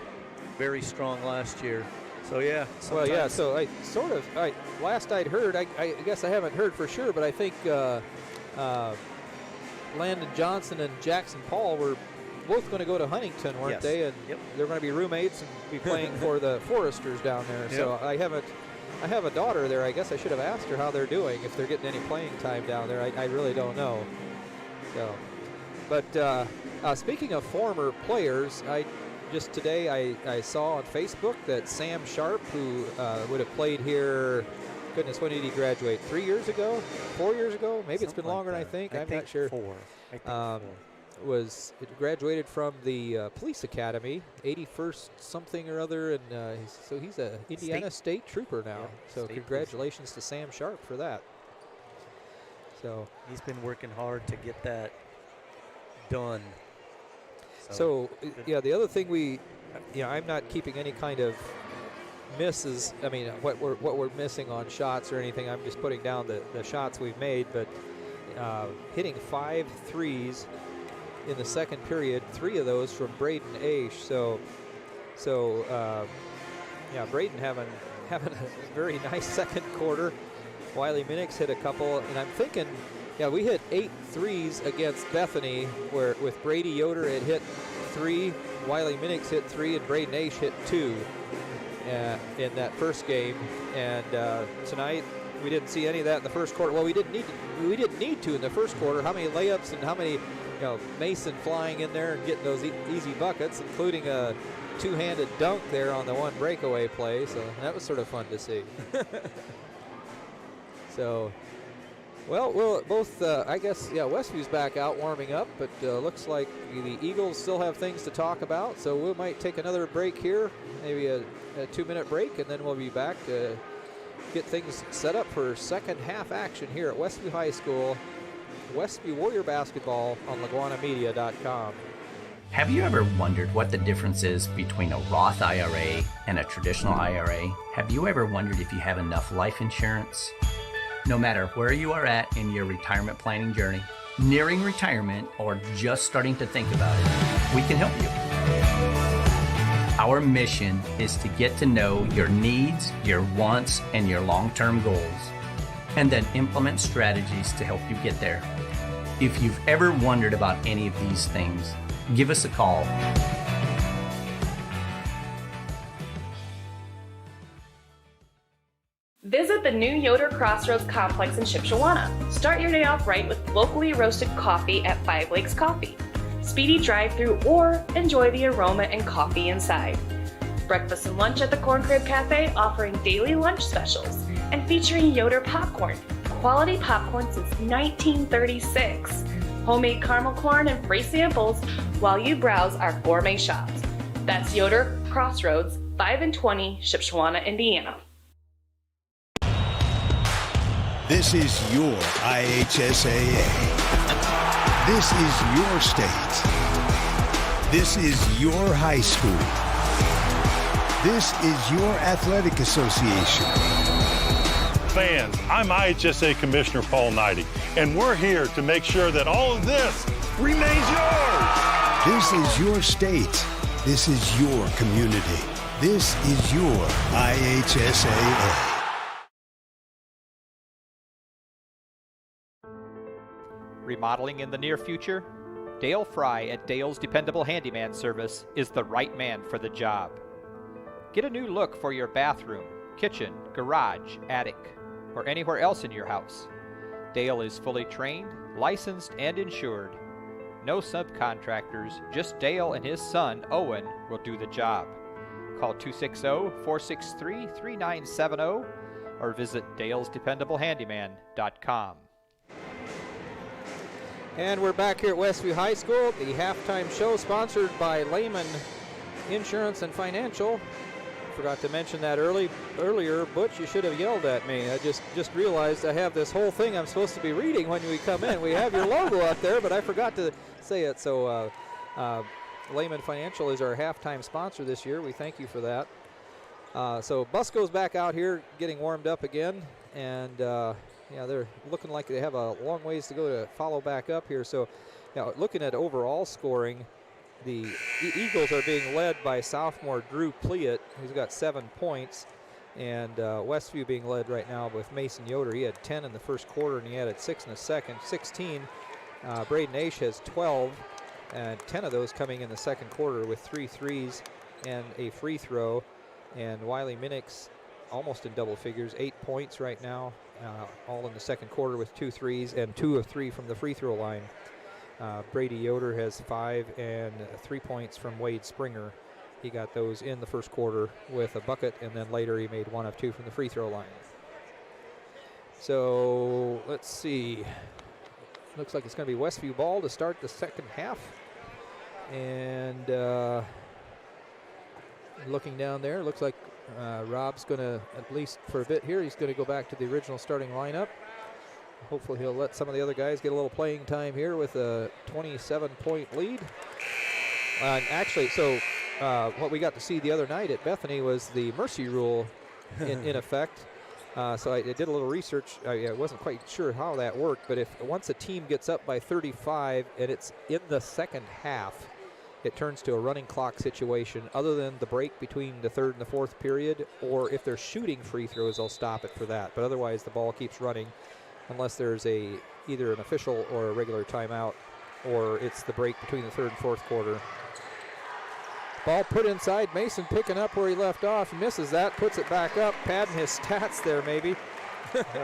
very strong last year. So, yeah. Well, yeah, so last I'd heard, I guess I haven't heard for sure, but I think Landon Johnson and Jackson Paul were both going to go to Huntington, weren't they? And they're going to be roommates and be playing for the Foresters down there. Yep. So I have a daughter there. I guess I should have asked her how they're doing, if they're getting any playing time down there. I really don't know. So, but speaking of former players, just today I saw on Facebook that Sam Sharp, who would have played here, goodness, when did he graduate? 3 years ago? 4 years ago? Maybe it's been longer than I think. I'm not sure. 4. I think 4. Graduated from the police academy, 81st something or other, and so he's a Indiana State Trooper now. So congratulations to Sam Sharp for that. So he's been working hard to get that done. So yeah, the other thing I'm not keeping any kind of misses. I mean, what we're missing on shots or anything. I'm just putting down the shots we've made, but hitting 5 threes in the second period, 3 of those from Braden Aish. So Braden having a very nice second quarter. Wiley Minix hit a couple, and I'm thinking, we hit 8 threes against Bethany, where with Brady Yoder had hit 3, Wiley Minix hit 3, and Braden Aish hit 2 in that first game. And tonight we didn't see any of that in the first quarter. Well, we didn't need to in the first quarter. How many layups and how many, Mason flying in there and getting those easy buckets, including a 2-handed dunk there on the one breakaway play. So that was sort of fun to see. So, well, both, I guess, Westview's back out warming up, but looks like the Eagles still have things to talk about. So we might take another break here, maybe a 2-minute break, and then we'll be back to get things set up for second half action here at Westview High School. Westview Warrior Basketball on LaGwanaMedia.com. Have you ever wondered what the difference is between a Roth IRA and a traditional IRA? Have you ever wondered if you have enough life insurance? No matter where you are at in your retirement planning journey, nearing retirement, or just starting to think about it, we can help you. Our mission is to get to know your needs, your wants, and your long-term goals, and then implement strategies to help you get there. If you've ever wondered about any of these things, give us a call. Visit the new Yoder Crossroads Complex in Shipshewana. Start your day off right with locally roasted coffee at 5 Lakes Coffee. Speedy drive-through or enjoy the aroma and coffee inside. Breakfast and lunch at the Corn Crib Cafe, offering daily lunch specials and featuring Yoder popcorn. Quality popcorn since 1936. Homemade caramel corn and free samples while you browse our gourmet shops. That's Yoder Crossroads, 5 and 20, Shipshewana, Indiana. This is your IHSAA. This is your state. This is your high school. This is your athletic association. Fans, I'm IHSSA Commissioner Paul Knighty, and we're here to make sure that all of this remains yours. This is your state. This is your community. This is your IHSAA. Remodeling in the near future? Dale Fry at Dale's Dependable Handyman Service is the right man for the job. Get a new look for your bathroom, kitchen, garage, attic, or anywhere else in your house. Dale is fully trained, licensed, and insured. No subcontractors, just Dale and his son, Owen, will do the job. Call 260-463-3970 or visit dalesdependablehandyman.com. And we're back here at Westview High School, the halftime show sponsored by Lehman Insurance and Financial. Forgot to mention that earlier. Butch, you should have yelled at me. I just realized I have this whole thing I'm supposed to be reading when we come in. We have your logo up there, but I forgot to say it. So Lehman Financial is our halftime sponsor this year. We thank you for that. So Busco's back out here getting warmed up again, and yeah, they're looking like they have a long ways to go to follow back up here. So looking at overall scoring, the Eagles are being led by sophomore Drew Pliett, who's got 7 points, and Westview being led right now with Mason Yoder. He had 10 in the first quarter, and he added 6 in the second. 16, Braden Aish has 12, and 10 of those coming in the second quarter with 3 threes and a free throw. And Wiley Minix almost in double figures, 8 points right now, all in the second quarter with 2 threes and 2 of 3 from the free throw line. Brady Yoder has 5 and 3 points from Wade Springer. He got those in the first quarter with a bucket, and then later he made 1 of 2 from the free throw line. So let's see. Looks like it's going to be Westview ball to start the second half. And looking down there, looks like Rob's going to, at least for a bit here, he's going to go back to the original starting lineup. Hopefully he'll let some of the other guys get a little playing time here with a 27-point lead. And actually, so what we got to see the other night at Bethany was the mercy rule in effect. So I did a little research. I wasn't quite sure how that worked, but if once a team gets up by 35 and it's in the second half, it turns to a running clock situation other than the break between the third and the fourth period, or if they're shooting free throws, they'll stop it for that. But otherwise, the ball keeps running unless there's either an official or a regular timeout, or it's the break between the third and fourth quarter. Ball put inside. Mason picking up where he left off. Misses that, puts it back up, padding his stats there maybe.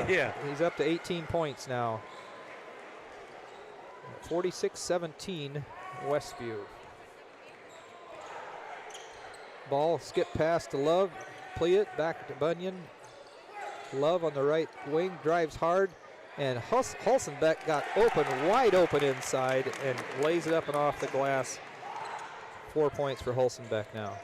Yeah. He's up to 18 points now. 46-17 Westview. Ball skipped past to Love. Pliett back to Bunyan. Love on the right wing, drives hard, and Hulsenbeck got wide open inside, and lays it up and off the glass. 4 points for Hulsenbeck now.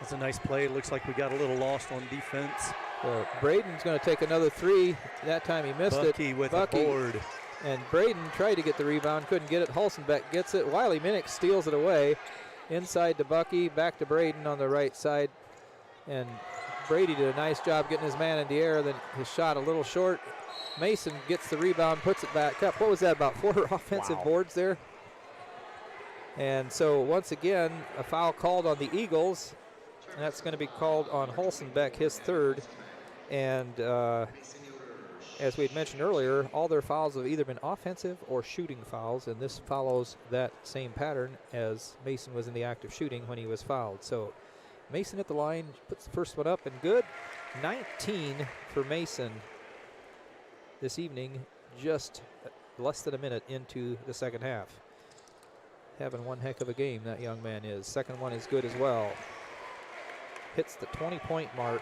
That's a nice play. It looks like we got a little lost on defense. Well, Braden's going to take another three. That time he missed it. Bucky with a board. And Braden tried to get the rebound, couldn't get it. Hulsenbeck gets it. Wiley Minix steals it away. Inside to Bucky, back to Braden on the right side. And Brady did a nice job getting his man in the air, then his shot a little short. Mason gets the rebound, puts it back up. What was that, about 4 offensive boards there? And so once again, a foul called on the Eagles. And that's going to be called on Hulsenbeck, his third. And as we had mentioned earlier, all their fouls have either been offensive or shooting fouls, and this follows that same pattern as Mason was in the act of shooting when he was fouled. So Mason at the line, puts the first one up and good. 19 for Mason this evening, just less than a minute into the second half. Having one heck of a game, that young man is. Second one is good as well. Hits the 20-point mark.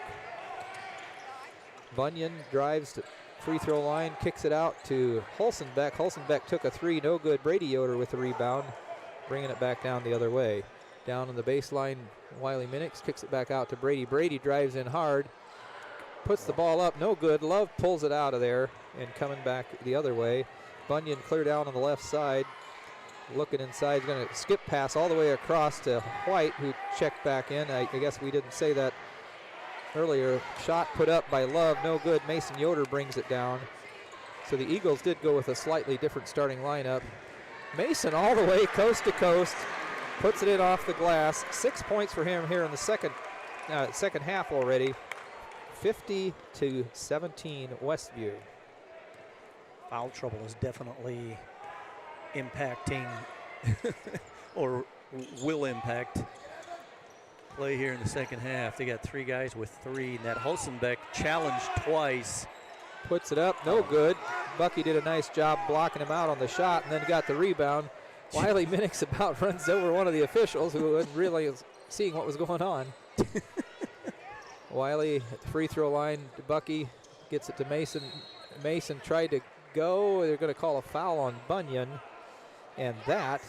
Bunyan drives to free throw line, kicks it out to Hulsenbeck. Hulsenbeck took a three, no good. Brady Yoder with the rebound, bringing it back down the other way. Down on the baseline, Wiley Minix kicks it back out to Brady. Brady drives in hard, puts the ball up, no good. Love pulls it out of there and coming back the other way. Bunyan clear down on the left side. Looking inside, going to skip pass all the way across to White, who checked back in. I guess we didn't say that earlier. Shot put up by Love, no good. Mason Yoder brings it down. So the Eagles did go with a slightly different starting lineup. Mason all the way coast to coast, puts it in off the glass. 6 points for him here in the second half already. 50-17 Westview. Foul trouble is definitely impacting or will impact play here in the second half. They got 3 guys with 3, and that Hulsenbeck challenged twice. Puts it up, no good. Bucky did a nice job blocking him out on the shot and then got the rebound. Wiley Minix about runs over one of the officials who wasn't really seeing what was going on. Wiley at the free throw line to Bucky, gets it to Mason. Mason tried to go. They're going to call a foul on Bunyan. And that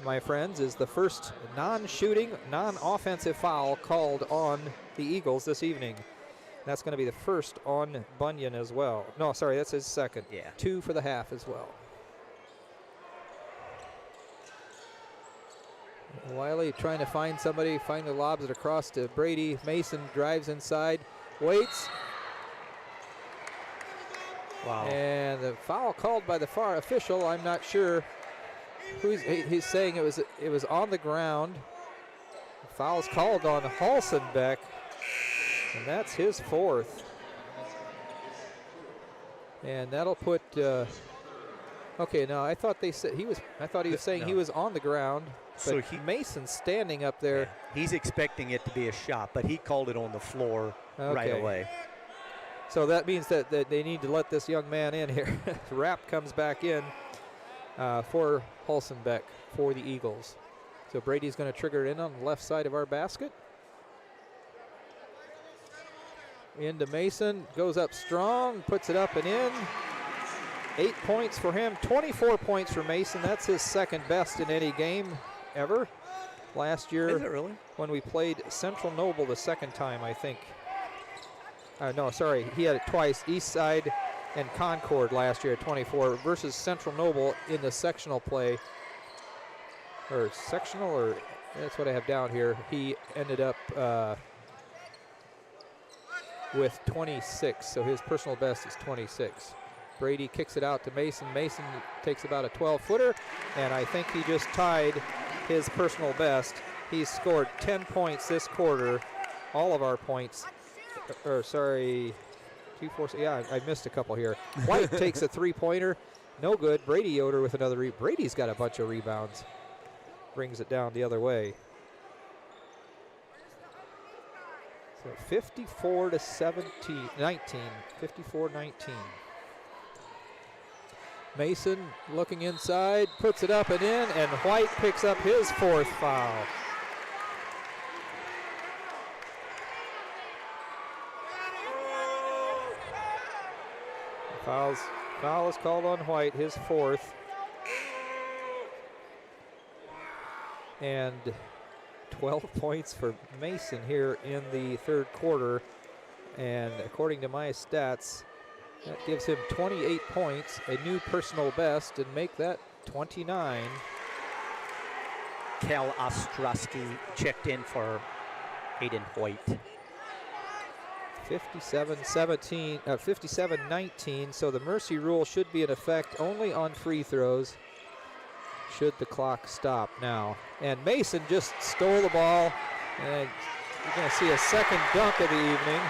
my friends, is the first non-shooting, non-offensive foul called on the Eagles this evening. That's going to be the first on Bunyan as well. No, sorry, that's his second. Yeah. 2 for the half as well. Wiley trying to find somebody, finally lobs it across to Brady. Mason drives inside, waits. Wow. And the foul called by the far official, I'm not sure. He's saying it was on the ground. The foul's called on Halsenbeck, and that's his 4th. And that'll put. Okay, no, I thought they said he was. I thought he was saying he was on the ground. But so Mason's standing up there. Yeah, he's expecting it to be a shot, but he called it on the floor right away. So that means that they need to let this young man in here. Rapp comes back in for Halsenbeck for the Eagles. So Brady's going to trigger it in on the left side of our basket. Into Mason, goes up strong, puts it up and in. 8 points for him, 24 points for Mason. That's his second best in any game ever. Last year, is it really? When we played Central Noble the second time, I think. No, sorry, he had it twice. Eastside and Concord last year at 24 versus Central Noble in the sectional play. Or sectional, or that's what I have down here. He ended up with 26, so his personal best is 26. Brady kicks it out to Mason. Mason takes about a 12-footer, and I think he just tied his personal best. He's scored 10 points this quarter, all of our points. Or sorry, 2, 4, yeah, I missed a couple here. White takes a 3-pointer, no good. Brady Yoder with another Brady's got a bunch of rebounds. Brings it down the other way. So 54-19, 54-19. Mason looking inside, puts it up and in, and White picks up his 4th foul. Foul is called on White, his 4th. And 12 points for Mason here in the 3rd quarter. And according to my stats, that gives him 28 points, a new personal best, and make that 29. Cal Ostrowski checked in for Aiden White. 57-19, so the mercy rule should be in effect only on free throws should the clock stop now. And Mason just stole the ball, and you're going to see a second dunk of the evening.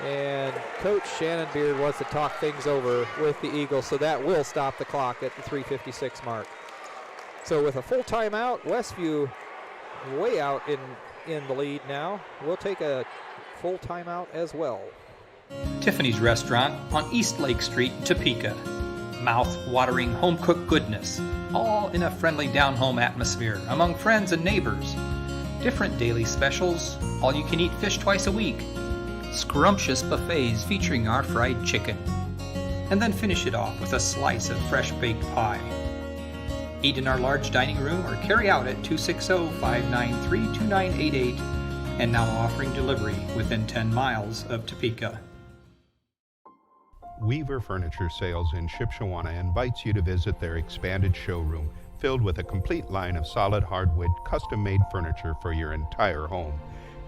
And Coach Shannon Beard wants to talk things over with the Eagles, so that will stop the clock at the 3:56 mark. So with a full timeout, Westview way out in the lead now. We'll take a full timeout as well. Tiffany's Restaurant on East Lake Street, Topeka. Mouth-watering home-cooked goodness, all in a friendly down-home atmosphere among friends and neighbors. Different daily specials, all-you-can-eat fish twice a week. Scrumptious buffets featuring our fried chicken. And then finish it off with a slice of fresh-baked pie. Eat in our large dining room or carry out at 260-593-2988 and now offering delivery within 10 miles of Topeka. Weaver Furniture Sales in Shipshewana invites you to visit their expanded showroom filled with a complete line of solid hardwood custom-made furniture for your entire home.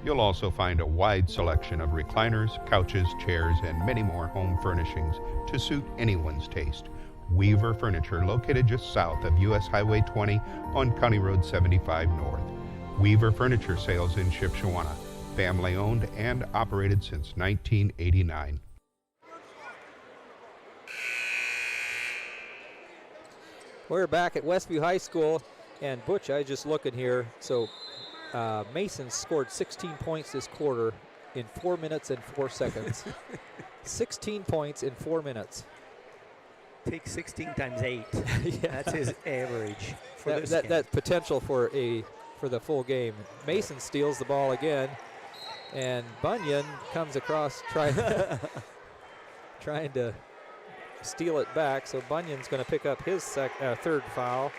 You'll also find a wide selection of recliners, couches, chairs, and many more home furnishings to suit anyone's taste. Weaver Furniture, located just south of US Highway 20 on County Road 75 North. Weaver Furniture Sales in Shipshewana, family owned and operated since 1989. We're back at Westview High School, and Butch, I just looking here, so Mason scored 16 points this quarter in 4 minutes and 4 seconds. 16 points in 4 minutes. Take 16 times 8. Yeah. That's his average for this game. That potential for the full game. Mason steals the ball again, and Bunyan comes across trying to steal it back, so Bunyan's going to pick up his third foul.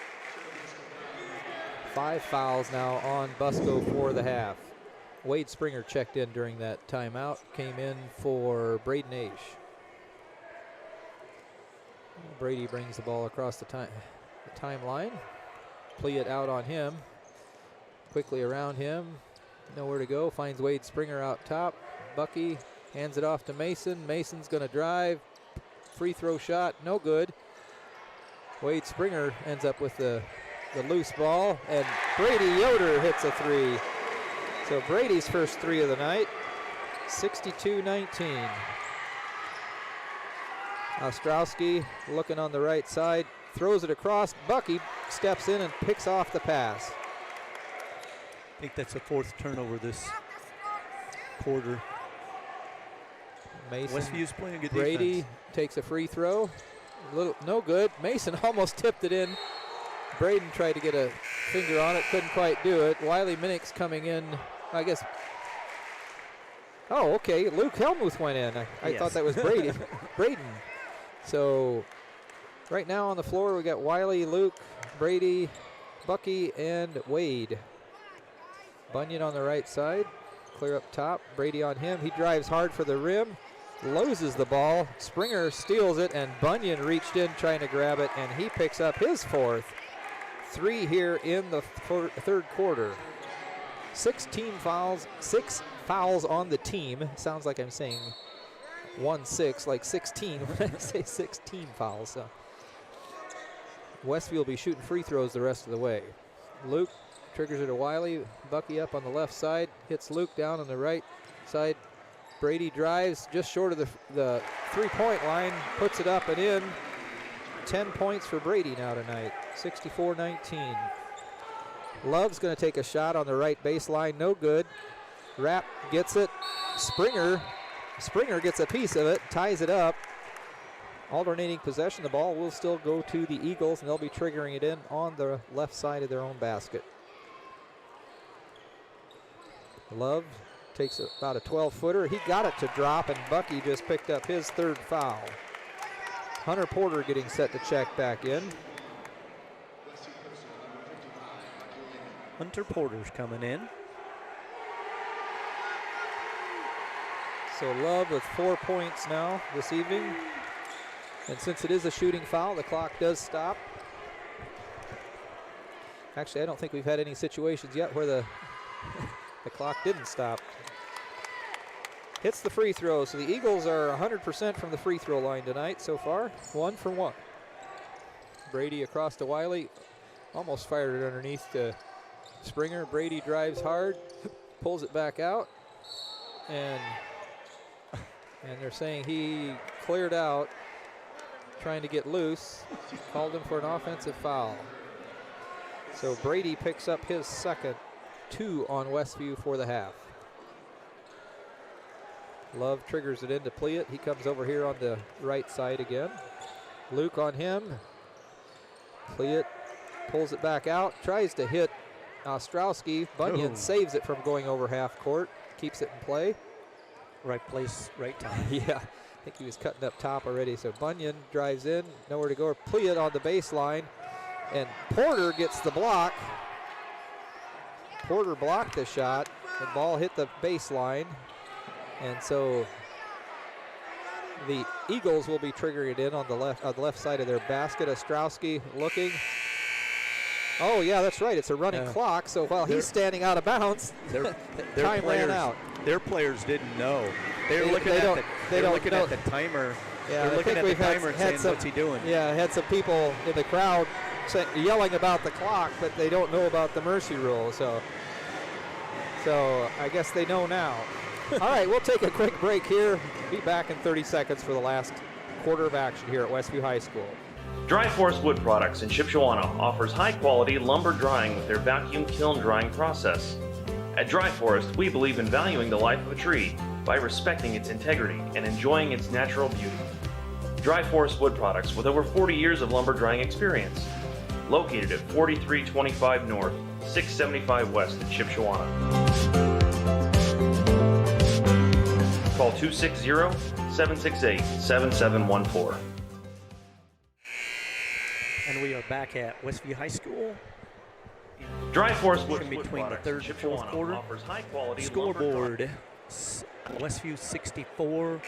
5 fouls now on Busco for the half. Wade Springer checked in during that timeout, came in for Braden Aish. Brady brings the ball across the timeline. Pliett out on him. Quickly around him. Nowhere to go. Finds Wade Springer out top. Bucky hands it off to Mason. Mason's going to drive. Free throw shot. No good. Wade Springer ends up with the loose ball. And Brady Yoder hits a three. So Brady's first three of the night. 62-19. Ostrowski looking on the right side, throws it across. Bucky steps in and picks off the pass. I think that's the 4th turnover this quarter. Mason, Westview's playing good Brady defense. takes a free throw. No good. Mason almost tipped it in. Braden tried to get a finger on it, couldn't quite do it. Wiley Minnick's coming in, I guess. Oh, okay. Luke Helmuth went in. I Yes. thought that was Braden. So right now on the floor, we got Wiley, Luke, Brady, Bucky, and Wade. Bunyan on the right side, clear up top. Brady on him. He drives hard for the rim, loses the ball. Springer steals it, and Bunyan reached in trying to grab it, and he picks up his 4th. 3 here in the third quarter. 16 fouls, 6 fouls on the team. Sounds like I'm saying 1-6, like 16 when I say 16 fouls. So Westview will be shooting free throws the rest of the way. Luke triggers it to Wiley. Bucky up on the left side, hits Luke down on the right side. Brady drives just short of the three-point line, puts it up and in. 10 points for Brady now tonight, 64-19. Love's going to take a shot on the right baseline, no good. Rapp gets it. Springer gets a piece of it, ties it up. Alternating possession, the ball will still go to the Eagles, and they'll be triggering it in on the left side of their own basket. Love takes about a 12-footer. He got it to drop, and Bucky just picked up his 3rd foul. Hunter Porter getting set to check back in. Hunter Porter's coming in. So Love with 4 points now this evening. And since it is a shooting foul, the clock does stop. Actually, I don't think we've had any situations yet where the clock didn't stop. Hits the free throw, so the Eagles are 100% from the free throw line tonight so far. 1 for 1. Brady across to Wiley. Almost fired it underneath to Springer. Brady drives hard, pulls it back out, and they're saying he cleared out, trying to get loose. Called him for an offensive foul. So Brady picks up his second, 2 on Westview for the half. Love triggers it into Pliett. He comes over here on the right side again. Luke on him. Pliett pulls it back out, tries to hit Ostrowski. Bunyan saves it from going over half court, keeps it in play. Right place, right time. Yeah, I think he was cutting up top already. So Bunyan drives in, nowhere to go. Pliett on the baseline, and Porter gets the block. Porter blocked the shot. The ball hit the baseline, and so the Eagles will be triggering it in on the left side of their basket. Ostrowski looking. Oh yeah, that's right. It's a running clock. So while he's standing out of bounds, time ran out. Their players didn't know. They were looking at the timer. Yeah, they're looking at the timer and saying, "What's he doing?" Yeah, had some people in the crowd yelling about the clock, but they don't know about the mercy rule. So I guess they know now. All right, we'll take a quick break here. Be back in 30 seconds for the last quarter of action here at Westview High School. Dry Forest Wood Products in Shipshewana offers high-quality lumber drying with their vacuum kiln drying process. At Dry Forest, we believe in valuing the life of a tree by respecting its integrity and enjoying its natural beauty. Dry Forest Wood Products with over 40 years of lumber drying experience. Located at 4325 North, 675 West in Shipshewana. Call 260-768-7714. And we are back at Westview High School. Dry Forest Wood between the third and fourth quarter. Offers high quality Scoreboard: Westview 64,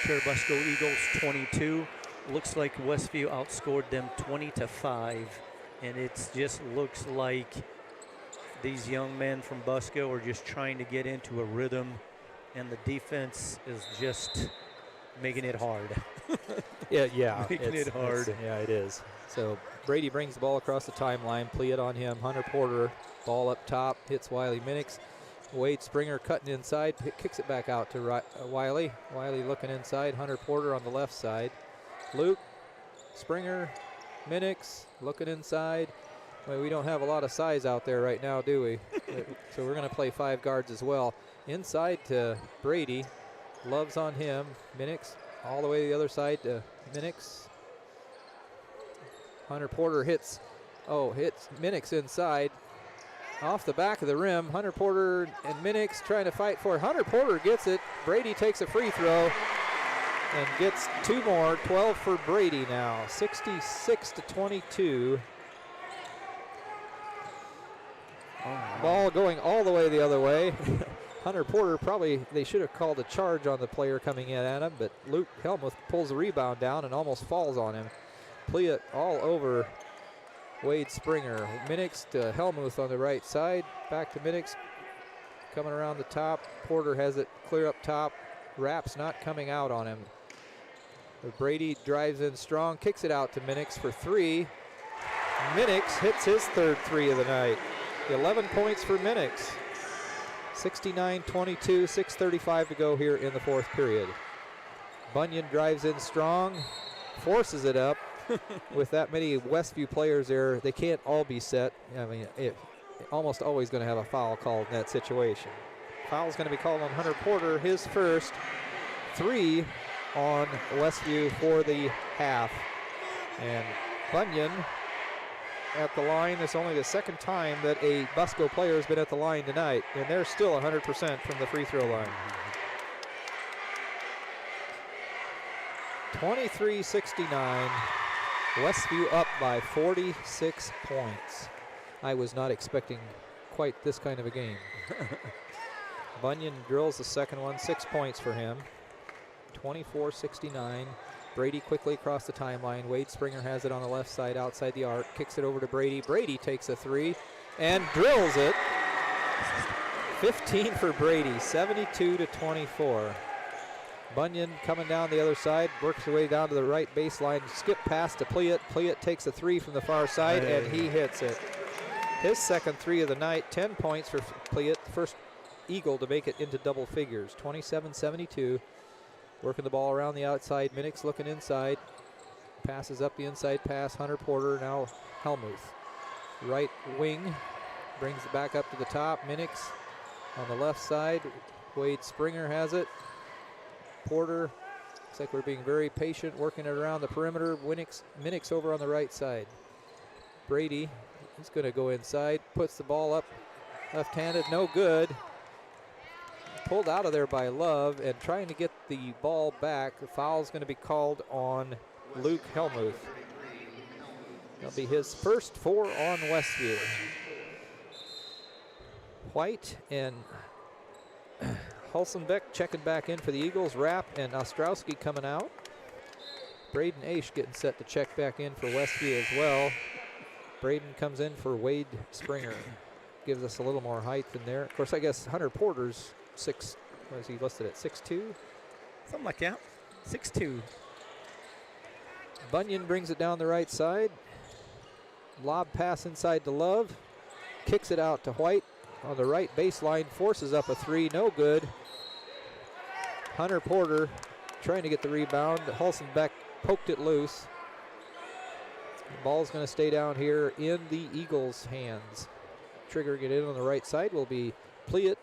Churubusco Eagles 22. Looks like Westview outscored them 20-5, and it just looks like these young men from Busco are just trying to get into a rhythm, and the defense is just making it hard. Yeah, making it hard. Yeah, it is. So Brady brings the ball across the timeline. Pliant on him. Hunter Porter, ball up top, hits Wiley Minix. Wade Springer cutting inside, kicks it back out to Wiley. Wiley looking inside. Hunter Porter on the left side. Luke, Springer, Minix looking inside. Well, we don't have a lot of size out there right now, do we? So we're going to play 5 guards as well. Inside to Brady. Love's on him. Minix all the way to the other side to Minix. Hunter Porter hits Minix inside. Off the back of the rim. Hunter Porter and Minix trying to fight for it. Hunter Porter gets it. Brady takes a free throw and gets 2 more. 12 for Brady now. 66-22. Ball going all the way the other way. Hunter Porter they should have called a charge on the player coming in at him, but Luke Helmuth pulls the rebound down and almost falls on him. Pliant all over Wade Springer. Minix to Helmuth on the right side. Back to Minix. Coming around the top. Porter has it clear up top. Rapp's not coming out on him. But Brady drives in strong, kicks it out to Minix for 3. Minix hits his 3rd 3 of the night. 11 points for Minix. 69-22, 6:35 to go here in the 4th period. Bunyan drives in strong, forces it up. With that many Westview players there, they can't all be set. I mean, almost always going to have a foul called in that situation. Foul's going to be called on Hunter Porter, his first. 3 on Westview for the half. And Bunyan at the line. It's only the 2nd time that a Busco player has been at the line tonight, and they're still 100% from the free throw line. 23-69. Westview up by 46 points. I was not expecting quite this kind of a game. Bunyan drills the second one, 6 points for him. 24-69. Brady quickly across the timeline. Wade Springer has it on the left side outside the arc. Kicks it over to Brady. Brady takes a 3 and drills it. 15 for Brady, 72-24. Bunyan coming down the other side, works her way down to the right baseline, skip pass to Pliant. Pliant takes a 3 from the far side, and he hits it. His 2nd 3 of the night, 10 points for Pliant, first Eagle to make it into double figures, 27-72. Working the ball around the outside, Minix looking inside, passes up the inside pass, Hunter Porter, now Helmuth. Right wing, brings it back up to the top, Minix on the left side, Wade Springer has it. Porter, looks like we're being very patient, working it around the perimeter. Minix over on the right side. Brady, he's going to go inside, puts the ball up, left-handed, no good. Pulled out of there by Love and trying to get the ball back. The foul's going to be called on Luke Helmuth. That'll be his first 4 on Westview. White and Hulsenbeck checking back in for the Eagles. Rapp and Ostrowski coming out. Braden Aish getting set to check back in for Westview as well. Braden comes in for Wade Springer. Gives us a little more height in there. Of course, I guess Hunter Porter's 6, what is he listed at, 6'2"? Something like that, 6'2". Bunyan brings it down the right side. Lob pass inside to Love. Kicks it out to White on the right baseline, forces up a 3, no good. Hunter Porter trying to get the rebound. Hulsenbeck poked it loose. The ball's going to stay down here in the Eagles' hands. Triggering it in on the right side will be Pliant.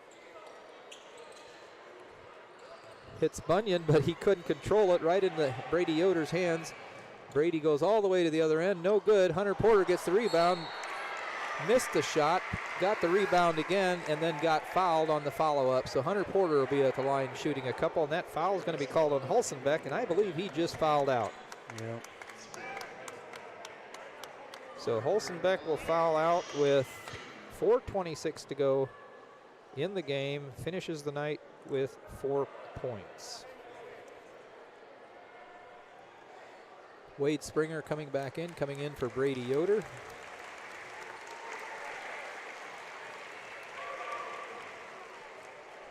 Hits Bunyan, but he couldn't control it, right into Brady Yoder's hands. Brady goes all the way to the other end, no good. Hunter Porter gets the rebound, missed the shot, got the rebound again, and then got fouled on the follow-up. So Hunter Porter will be at the line shooting a couple, and that foul is going to be called on Hulsenbeck, and I believe he just fouled out. Yeah. So Holzenbeck will foul out with 4:26 to go in the game. Finishes the night with 4 points. Wade Springer coming in for Brady Yoder.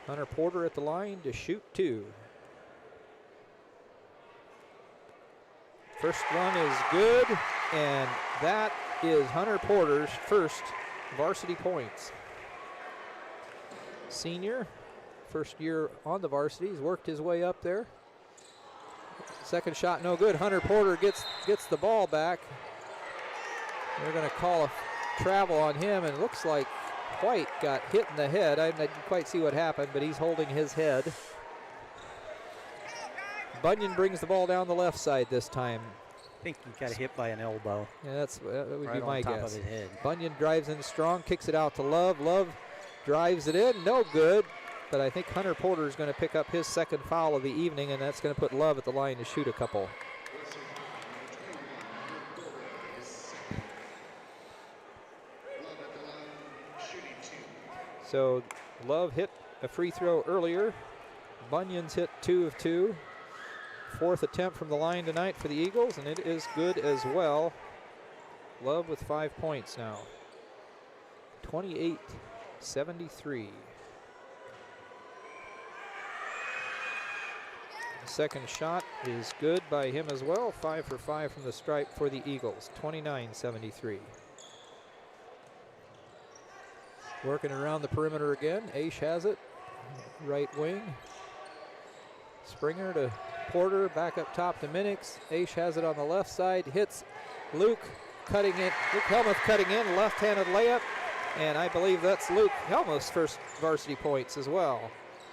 Hunter Porter at the line to shoot 2. First one is good, and that is Hunter Porter's first varsity points. Senior, first year on the varsity, he's worked his way up there. Second shot no good. Hunter Porter gets the ball back. They're going to call a travel on him, and it looks like White got hit in the head. I didn't quite see what happened, but he's holding his head. Bunyan brings the ball down the left side this time. I think he got hit by an elbow. Yeah, that would right be my on top guess. Of his head. Bunyan drives in strong, kicks it out to Love. Love drives it in, no good. But I think Hunter Porter is going to pick up his second foul of the evening, and that's going to put Love at the line to shoot a couple. So Love hit a free throw earlier. Bunyan's hit 2 of 2. Fourth attempt from the line tonight for the Eagles, and it is good as well. Love with 5 points now. 28-73. Second shot is good by him as well. 5 for 5 from the stripe for the Eagles. 29-73. Working around the perimeter again. Aish has it. Right wing. Springer to Porter. Back up top to Minix. Aish has it on the left side. Hits Luke cutting in. Luke Helmuth cutting in. Left-handed layup. And I believe that's Luke Helmuth's first varsity points as well.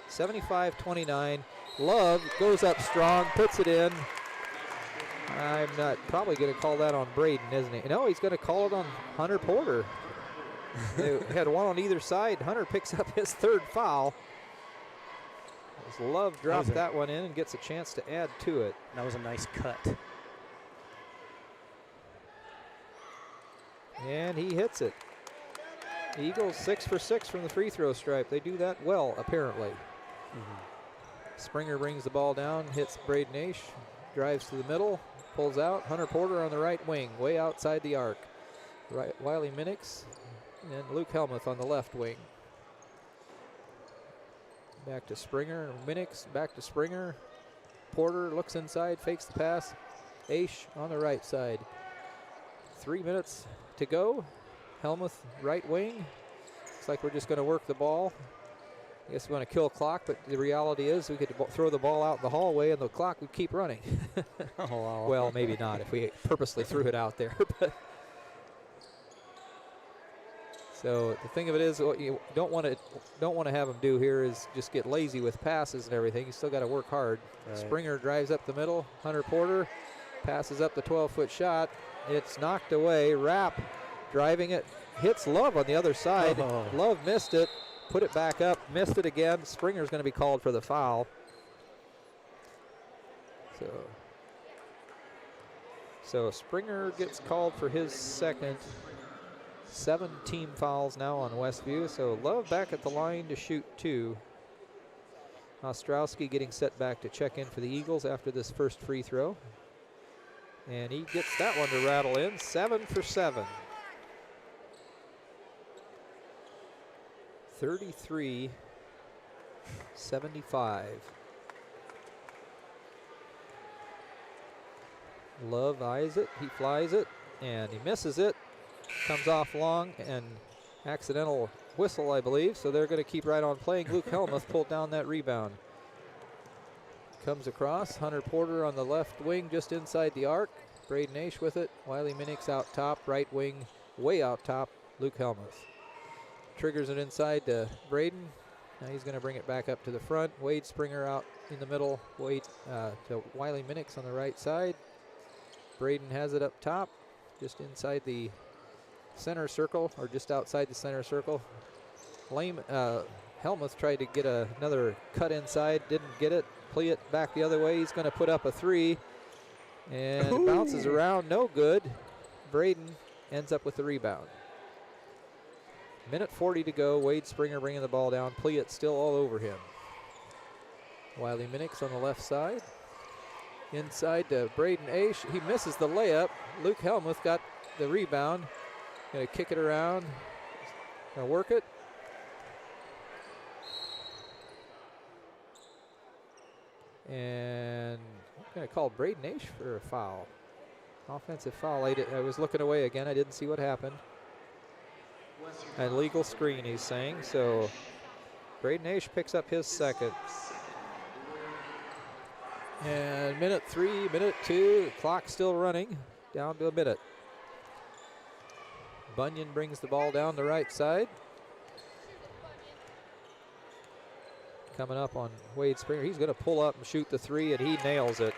75-29. Love goes up strong, puts it in. I'm not probably going to call that on Braden, isn't he? No, he's going to call it on Hunter Porter. They had one on either side. Hunter picks up his third foul. As Love dropped that one in and gets a chance to add to it. That was a nice cut. And he hits it. Eagles 6 for 6 from the free throw stripe. They do that well, apparently. Springer brings the ball down, hits Braden Aish, drives to the middle, pulls out. Hunter Porter on the right wing, way outside the arc. Wiley Minix and Luke Helmuth on the left wing. Back to Springer, Minix, back to Springer. Porter looks inside, fakes the pass. Aish on the right side. 3 minutes to go. Helmuth right wing. Looks like we're just going to work the ball. I guess we want to kill clock, but the reality is we could throw the ball out in the hallway and the clock would keep running. Oh, wow. Well, maybe not if we purposely threw it out there. But so the thing of it is, what you don't want to have them do here is just get lazy with passes and everything. You still got to work hard. Right. Springer drives up the middle. Hunter Porter passes up the 12-foot shot. It's knocked away. Rapp driving it, hits Love on the other side. Oh. Love missed it. Put it back up, missed it again. Springer's going to be called for the foul. So Springer gets called for his second. 7 team fouls now on Westview. So Love back at the line to shoot 2. Ostrowski getting set back to check in for the Eagles after this first free throw. And he gets that one to rattle in. 7 for 7. 33-75. Love eyes it, he flies it, and he misses it. Comes off long and accidental whistle, I believe, so they're going to keep right on playing. Luke Helmuth pulled down that rebound. Comes across, Hunter Porter on the left wing just inside the arc. Braden Aish with it, Wiley Minix out top, right wing way out top, Luke Helmuth. Triggers it inside to Braden. Now he's going to bring it back up to the front. Wade Springer out in the middle. Wade to Wiley Minix on the right side. Braden has it up top, just inside the center circle, or just outside the center circle. Helmuth tried to get another cut inside, didn't get it. Play it back the other way. He's going to put up a 3. And it bounces around, no good. Braden ends up with the rebound. Minute 40 to go. Wade Springer bringing the ball down. Pliant still all over him. Wiley Minix on the left side. Inside to Braden Aish. He misses the layup. Luke Helmuth got the rebound. Going to kick it around. Going to work it. And I'm going to call Braden Aish for a foul. Offensive foul. I was looking away again. I didn't see what happened. An illegal screen, he's saying. So Braden Aish picks up his second. And minute 3, minute 2, clock still running, down to a minute. Bunyan brings the ball down the right side. Coming up on Wade Springer. He's going to pull up and shoot the 3, and he nails it.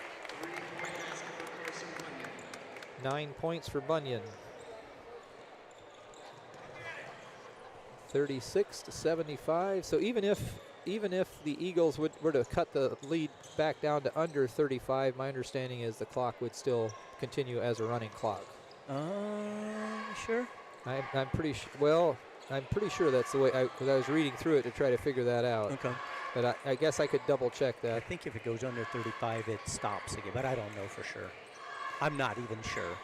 9 points for Bunyan. 36-75. So even if the Eagles were to cut the lead back down to under 35, my understanding is the clock would still continue as a running clock. Sure. I'm pretty well. I'm pretty sure that's the way. Because I was reading through it to try to figure that out. Okay. But I guess I could double check that. I think if it goes under 35, it stops again. But I don't know for sure. I'm not even sure.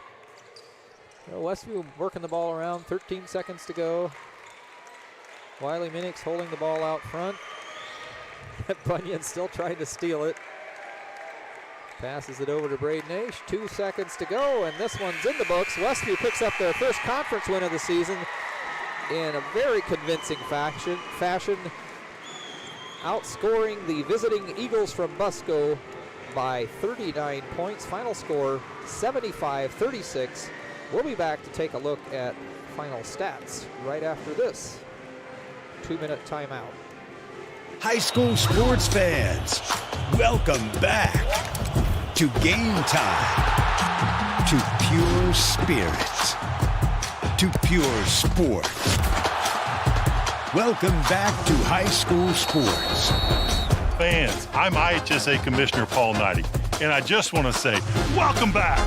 Well, Westview working the ball around. 13 seconds to go. Wiley Minix holding the ball out front. Bunyan still trying to steal it. Passes it over to Braden Aish. 2 seconds to go, and this one's in the books. Westview picks up their first conference win of the season in a very convincing fashion, outscoring the visiting Eagles from Busco by 39 points. Final score 75-36. We'll be back to take a look at final stats right after this 2-minute timeout. High school sports fans, welcome back to Game Time, to pure spirits, to pure sports. Welcome back to high school sports. Fans, I'm IHSSA Commissioner Paul Knighty, and I just want to say, welcome back.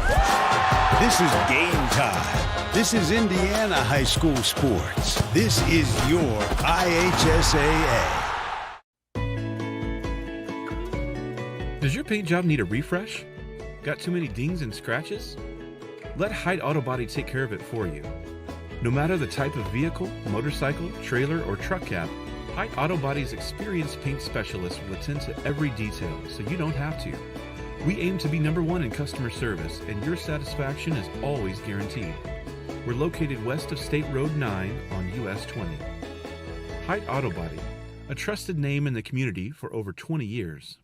This is Game Time. This is Indiana high school sports. This is your IHSSA. Does your paint job need a refresh? Got too many dings and scratches? Let Hyde Auto Body take care of it for you. No matter the type of vehicle, motorcycle, trailer, or truck cab, Hyde Auto Body's experienced paint specialists will attend to every detail so you don't have to. We aim to be #1 in customer service, and your satisfaction is always guaranteed. We're located west of State Road 9 on US 20. Hyde Auto Body, a trusted name in the community for over 20 years.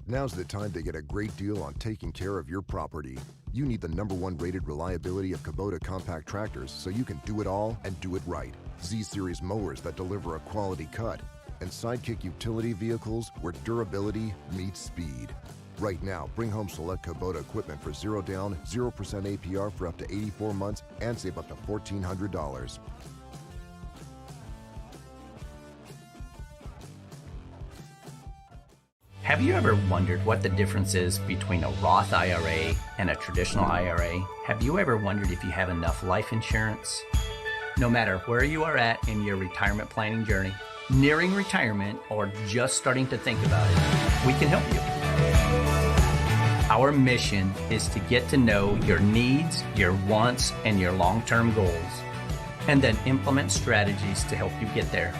Now's the time to get a great deal on taking care of your property. You need the #1 rated reliability of Kubota compact tractors so you can do it all and do it right. Z-Series mowers that deliver a quality cut, and Sidekick utility vehicles where durability meets speed. Right now, bring home select Kubota equipment for 0 down, 0% APR for up to 84 months and save up to $1,400. Have you ever wondered what the difference is between a Roth IRA and a traditional IRA? Have you ever wondered if you have enough life insurance? No matter where you are at in your retirement planning journey, nearing retirement, or just starting to think about it, we can help you. Our mission is to get to know your needs, your wants, and your long-term goals, and then implement strategies to help you get there.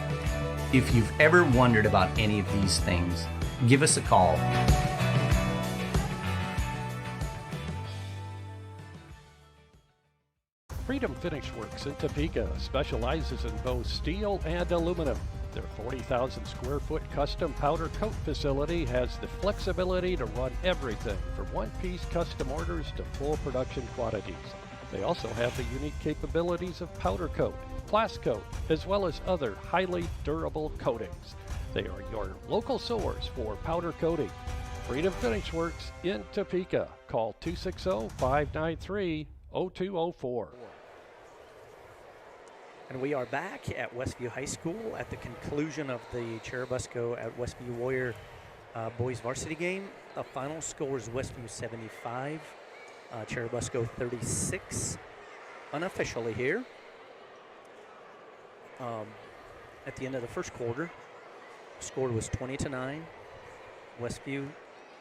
If you've ever wondered about any of these things, give us a call. Freedom Finish Works in Topeka specializes in both steel and aluminum. Their 40,000 square foot custom powder coat facility has the flexibility to run everything from one-piece custom orders to full production quantities. They also have the unique capabilities of powder coat, blast coat, as well as other highly durable coatings. They are your local source for powder coating. Freedom Finish Works in Topeka. Call 260-593-0204. And we are back at Westview High School at the conclusion of the Churubusco at Westview Warrior boys varsity game. The final score is Westview 75 Churubusco 36 unofficially here. At the end of the first quarter, score was 20-9, Westview,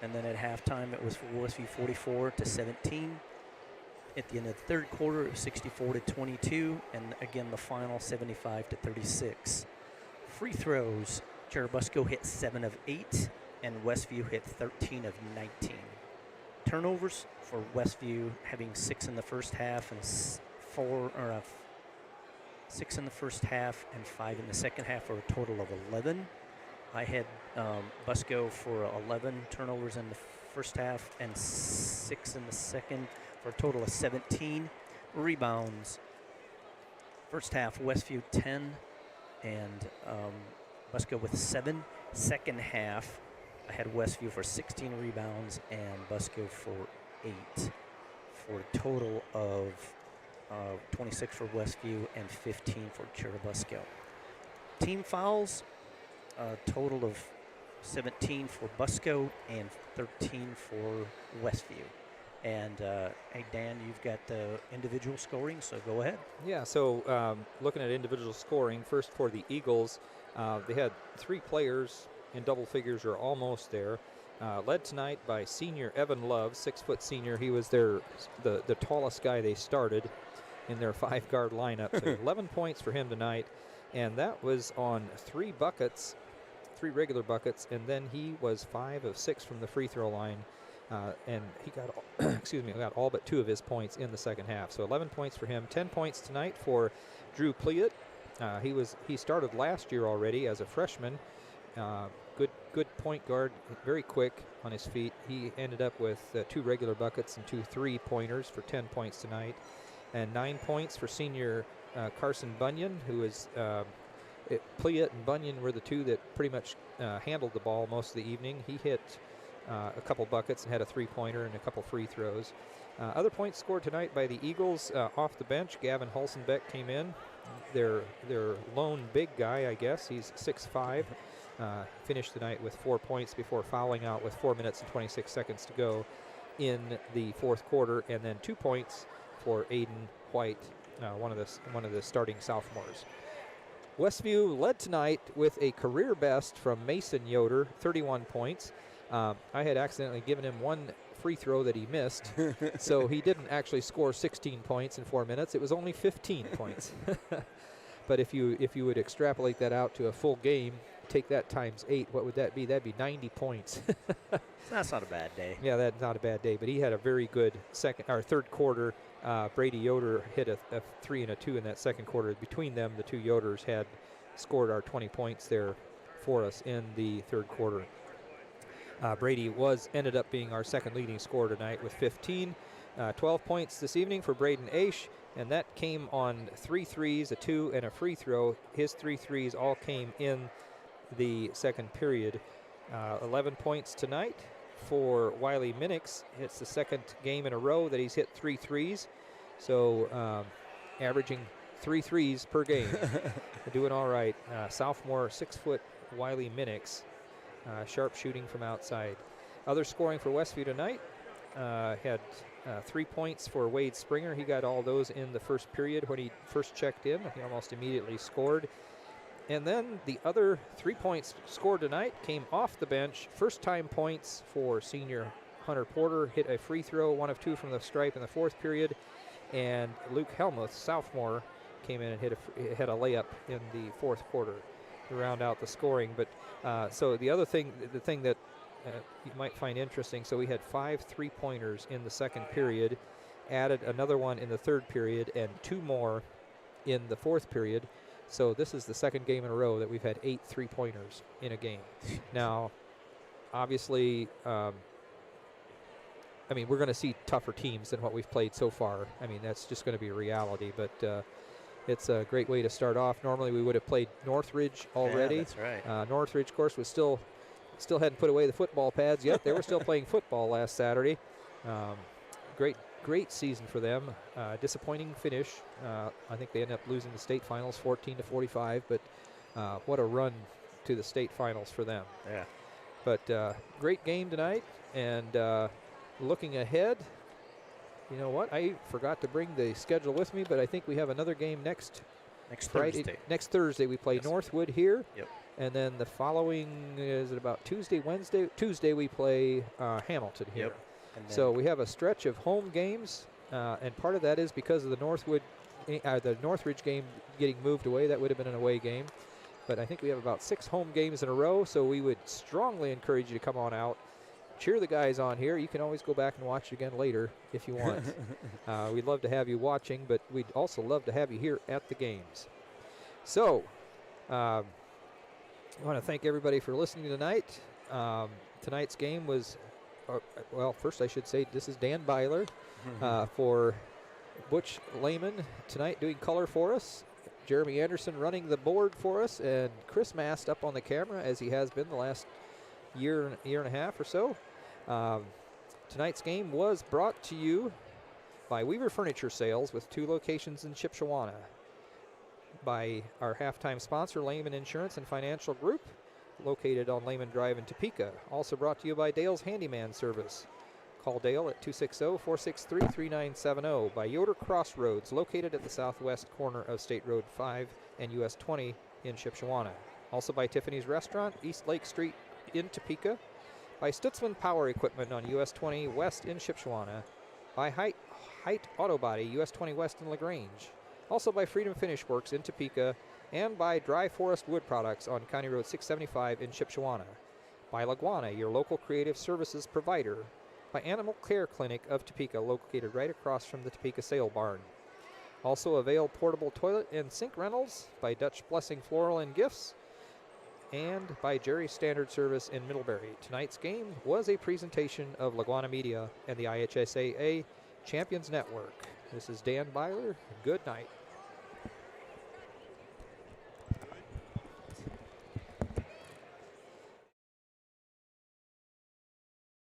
and then at halftime it was for Westview 44-17. At the end of the third quarter, it was 64-22, and again the final 75-36. Free throws, Churubusco hit 7 of 8, and Westview hit 13 of 19. Turnovers for Westview, having 6 in the first half and 6 in the first half and 5 in the second half, for a total of 11. I had Busco for 11 turnovers in the first half and 6 in the second, for a total of 17. Rebounds, first half Westview 10 and Busco with 7. Second half, I had Westview for 16 rebounds and Busco for 8, for a total of 26 for Westview and 15 for Churubusco. Team fouls, a total of 17 for Busco and 13 for Westview. And hey, Dan, you've got the individual scoring, so go ahead. Yeah, so looking at individual scoring, first for the Eagles, they had 3 players in double figures or almost there. Led tonight by senior Evan Love, 6-foot senior. He was the tallest guy they started in their 5-guard lineup. So 11 points for him tonight, and that was on 3 buckets, 3 regular buckets, and then he was 5 of 6 from the free throw line, and he got got all but 2 of his points in the second half. So 11 points for him. 10 points tonight for Drew Pliett. He started last year already as a freshman. Good point guard, very quick on his feet. He ended up with 2 regular buckets and 2 3-pointers for 10 points tonight. And 9 points for senior Carson Bunyan, who is Pliett and Bunyan were the 2 that pretty much handled the ball most of the evening. He hit a couple buckets and had a 3-pointer and a couple free throws. Other points scored tonight by the Eagles off the bench. Gavin Hulsenbeck came in, their lone big guy, I guess. He's 6'5". Finished tonight with 4 points before fouling out with 4 minutes and 26 seconds to go in the fourth quarter, and then 2 points for Aiden White, one of the starting sophomores. Westview led tonight with a career best from Mason Yoder, 31 points. I had accidentally given him 1 free throw that he missed, so he didn't actually score 16 points in 4 minutes. It was only 15 points. But if you would extrapolate that out to a full game, take that times 8, what would that be? That'd be 90 points. That's not a bad day. Yeah, that's not a bad day, but he had a very good third quarter. Brady Yoder hit a 3 and a 2 in that second quarter. Between them, the 2 Yoders had scored our 20 points there for us in the third quarter. Brady ended up being our second leading scorer tonight with 15. 12 points this evening for Braden Aish, and that came on 3 threes, a 2, and a free throw. His 3 threes all came in the second period. 11 points tonight for Wiley Minix. It's the second game in a row that he's hit 3 threes, so averaging 3 threes per game. Doing all right. Sophomore, 6-foot Wiley Minix, sharp shooting from outside. Other scoring for Westview tonight, had 3 points for Wade Springer. He got all those in the first period when he first checked in. He almost immediately scored. And then the other 3 points scored tonight came off the bench. First time points for senior Hunter Porter, hit a free throw, 1 of 2 from the stripe in the fourth period. And Luke Helmuth, sophomore, came in and hit a layup in the fourth quarter to round out the scoring. But so the thing that you might find interesting, so we had 5 3-pointers in the second period, added another one in the third period, and 2 more in the fourth period. So this is the second game in a row that we've had 8 3-pointers in a game. Now, obviously, we're going to see tougher teams than what we've played so far. I mean, that's just going to be a reality. But it's a great way to start off. Normally, we would have played Northridge already. Yeah, that's right. Northridge, of course, was still hadn't put away the football pads yet. They were still playing football last Saturday. Great season for them. Disappointing finish. I think they ended up losing the state finals 14-45, but what a run to the state finals for them. Yeah. But great game tonight, and looking ahead, You know what? I forgot to bring the schedule with me, but I think we have another game next Friday. Thursday. Next Thursday we play Yes. Northwood here. Yep. And then the following, is it about Tuesday, Wednesday? Tuesday we play Hamilton here. Yep. And So we have a stretch of home games, and part of that is because of the the Northridge game getting moved away. That would have been an away game. But I think we have about 6 home games in a row, so we would strongly encourage you to come on out. Cheer the guys on here. You can always go back and watch it again later if you want. We'd love to have you watching, but we'd also love to have you here at the games. So, I want to thank everybody for listening tonight. Tonight's game was, well, first I should say this is Dan Byler for Butch Lehman tonight doing color for us. Jeremy Anderson running the board for us, and Chris Mast up on the camera as he has been the last year and a half or so. Tonight's game was brought to you by Weaver Furniture Sales with 2 locations in Shipshewana, by our halftime sponsor, Lehman Insurance and Financial Group, located on Lehman Drive in Topeka. Also brought to you by Dale's Handyman Service. Call Dale at 260-463-3970. By Yoder Crossroads, located at the southwest corner of State Road 5 and US 20 in Shipshewana. Also by Tiffany's Restaurant, East Lake Street in Topeka. By Stutzman Power Equipment on US 20 West in Shipshewana. By Height Auto Body, US 20 West in LaGrange. Also by Freedom Finish Works in Topeka, and by Dry Forest Wood Products on County Road 675 in Shipshewana. By LaGwana, your local creative services provider. By Animal Care Clinic of Topeka, located right across from the Topeka Sale Barn. Also Avail Portable Toilet and Sink Rentals, by Dutch Blessing Floral and Gifts, and by Jerry's Standard Service in Middlebury. Tonight's game was a presentation of LaGwana Media and the IHSSA Champions Network. This is Dan Byler. Good night.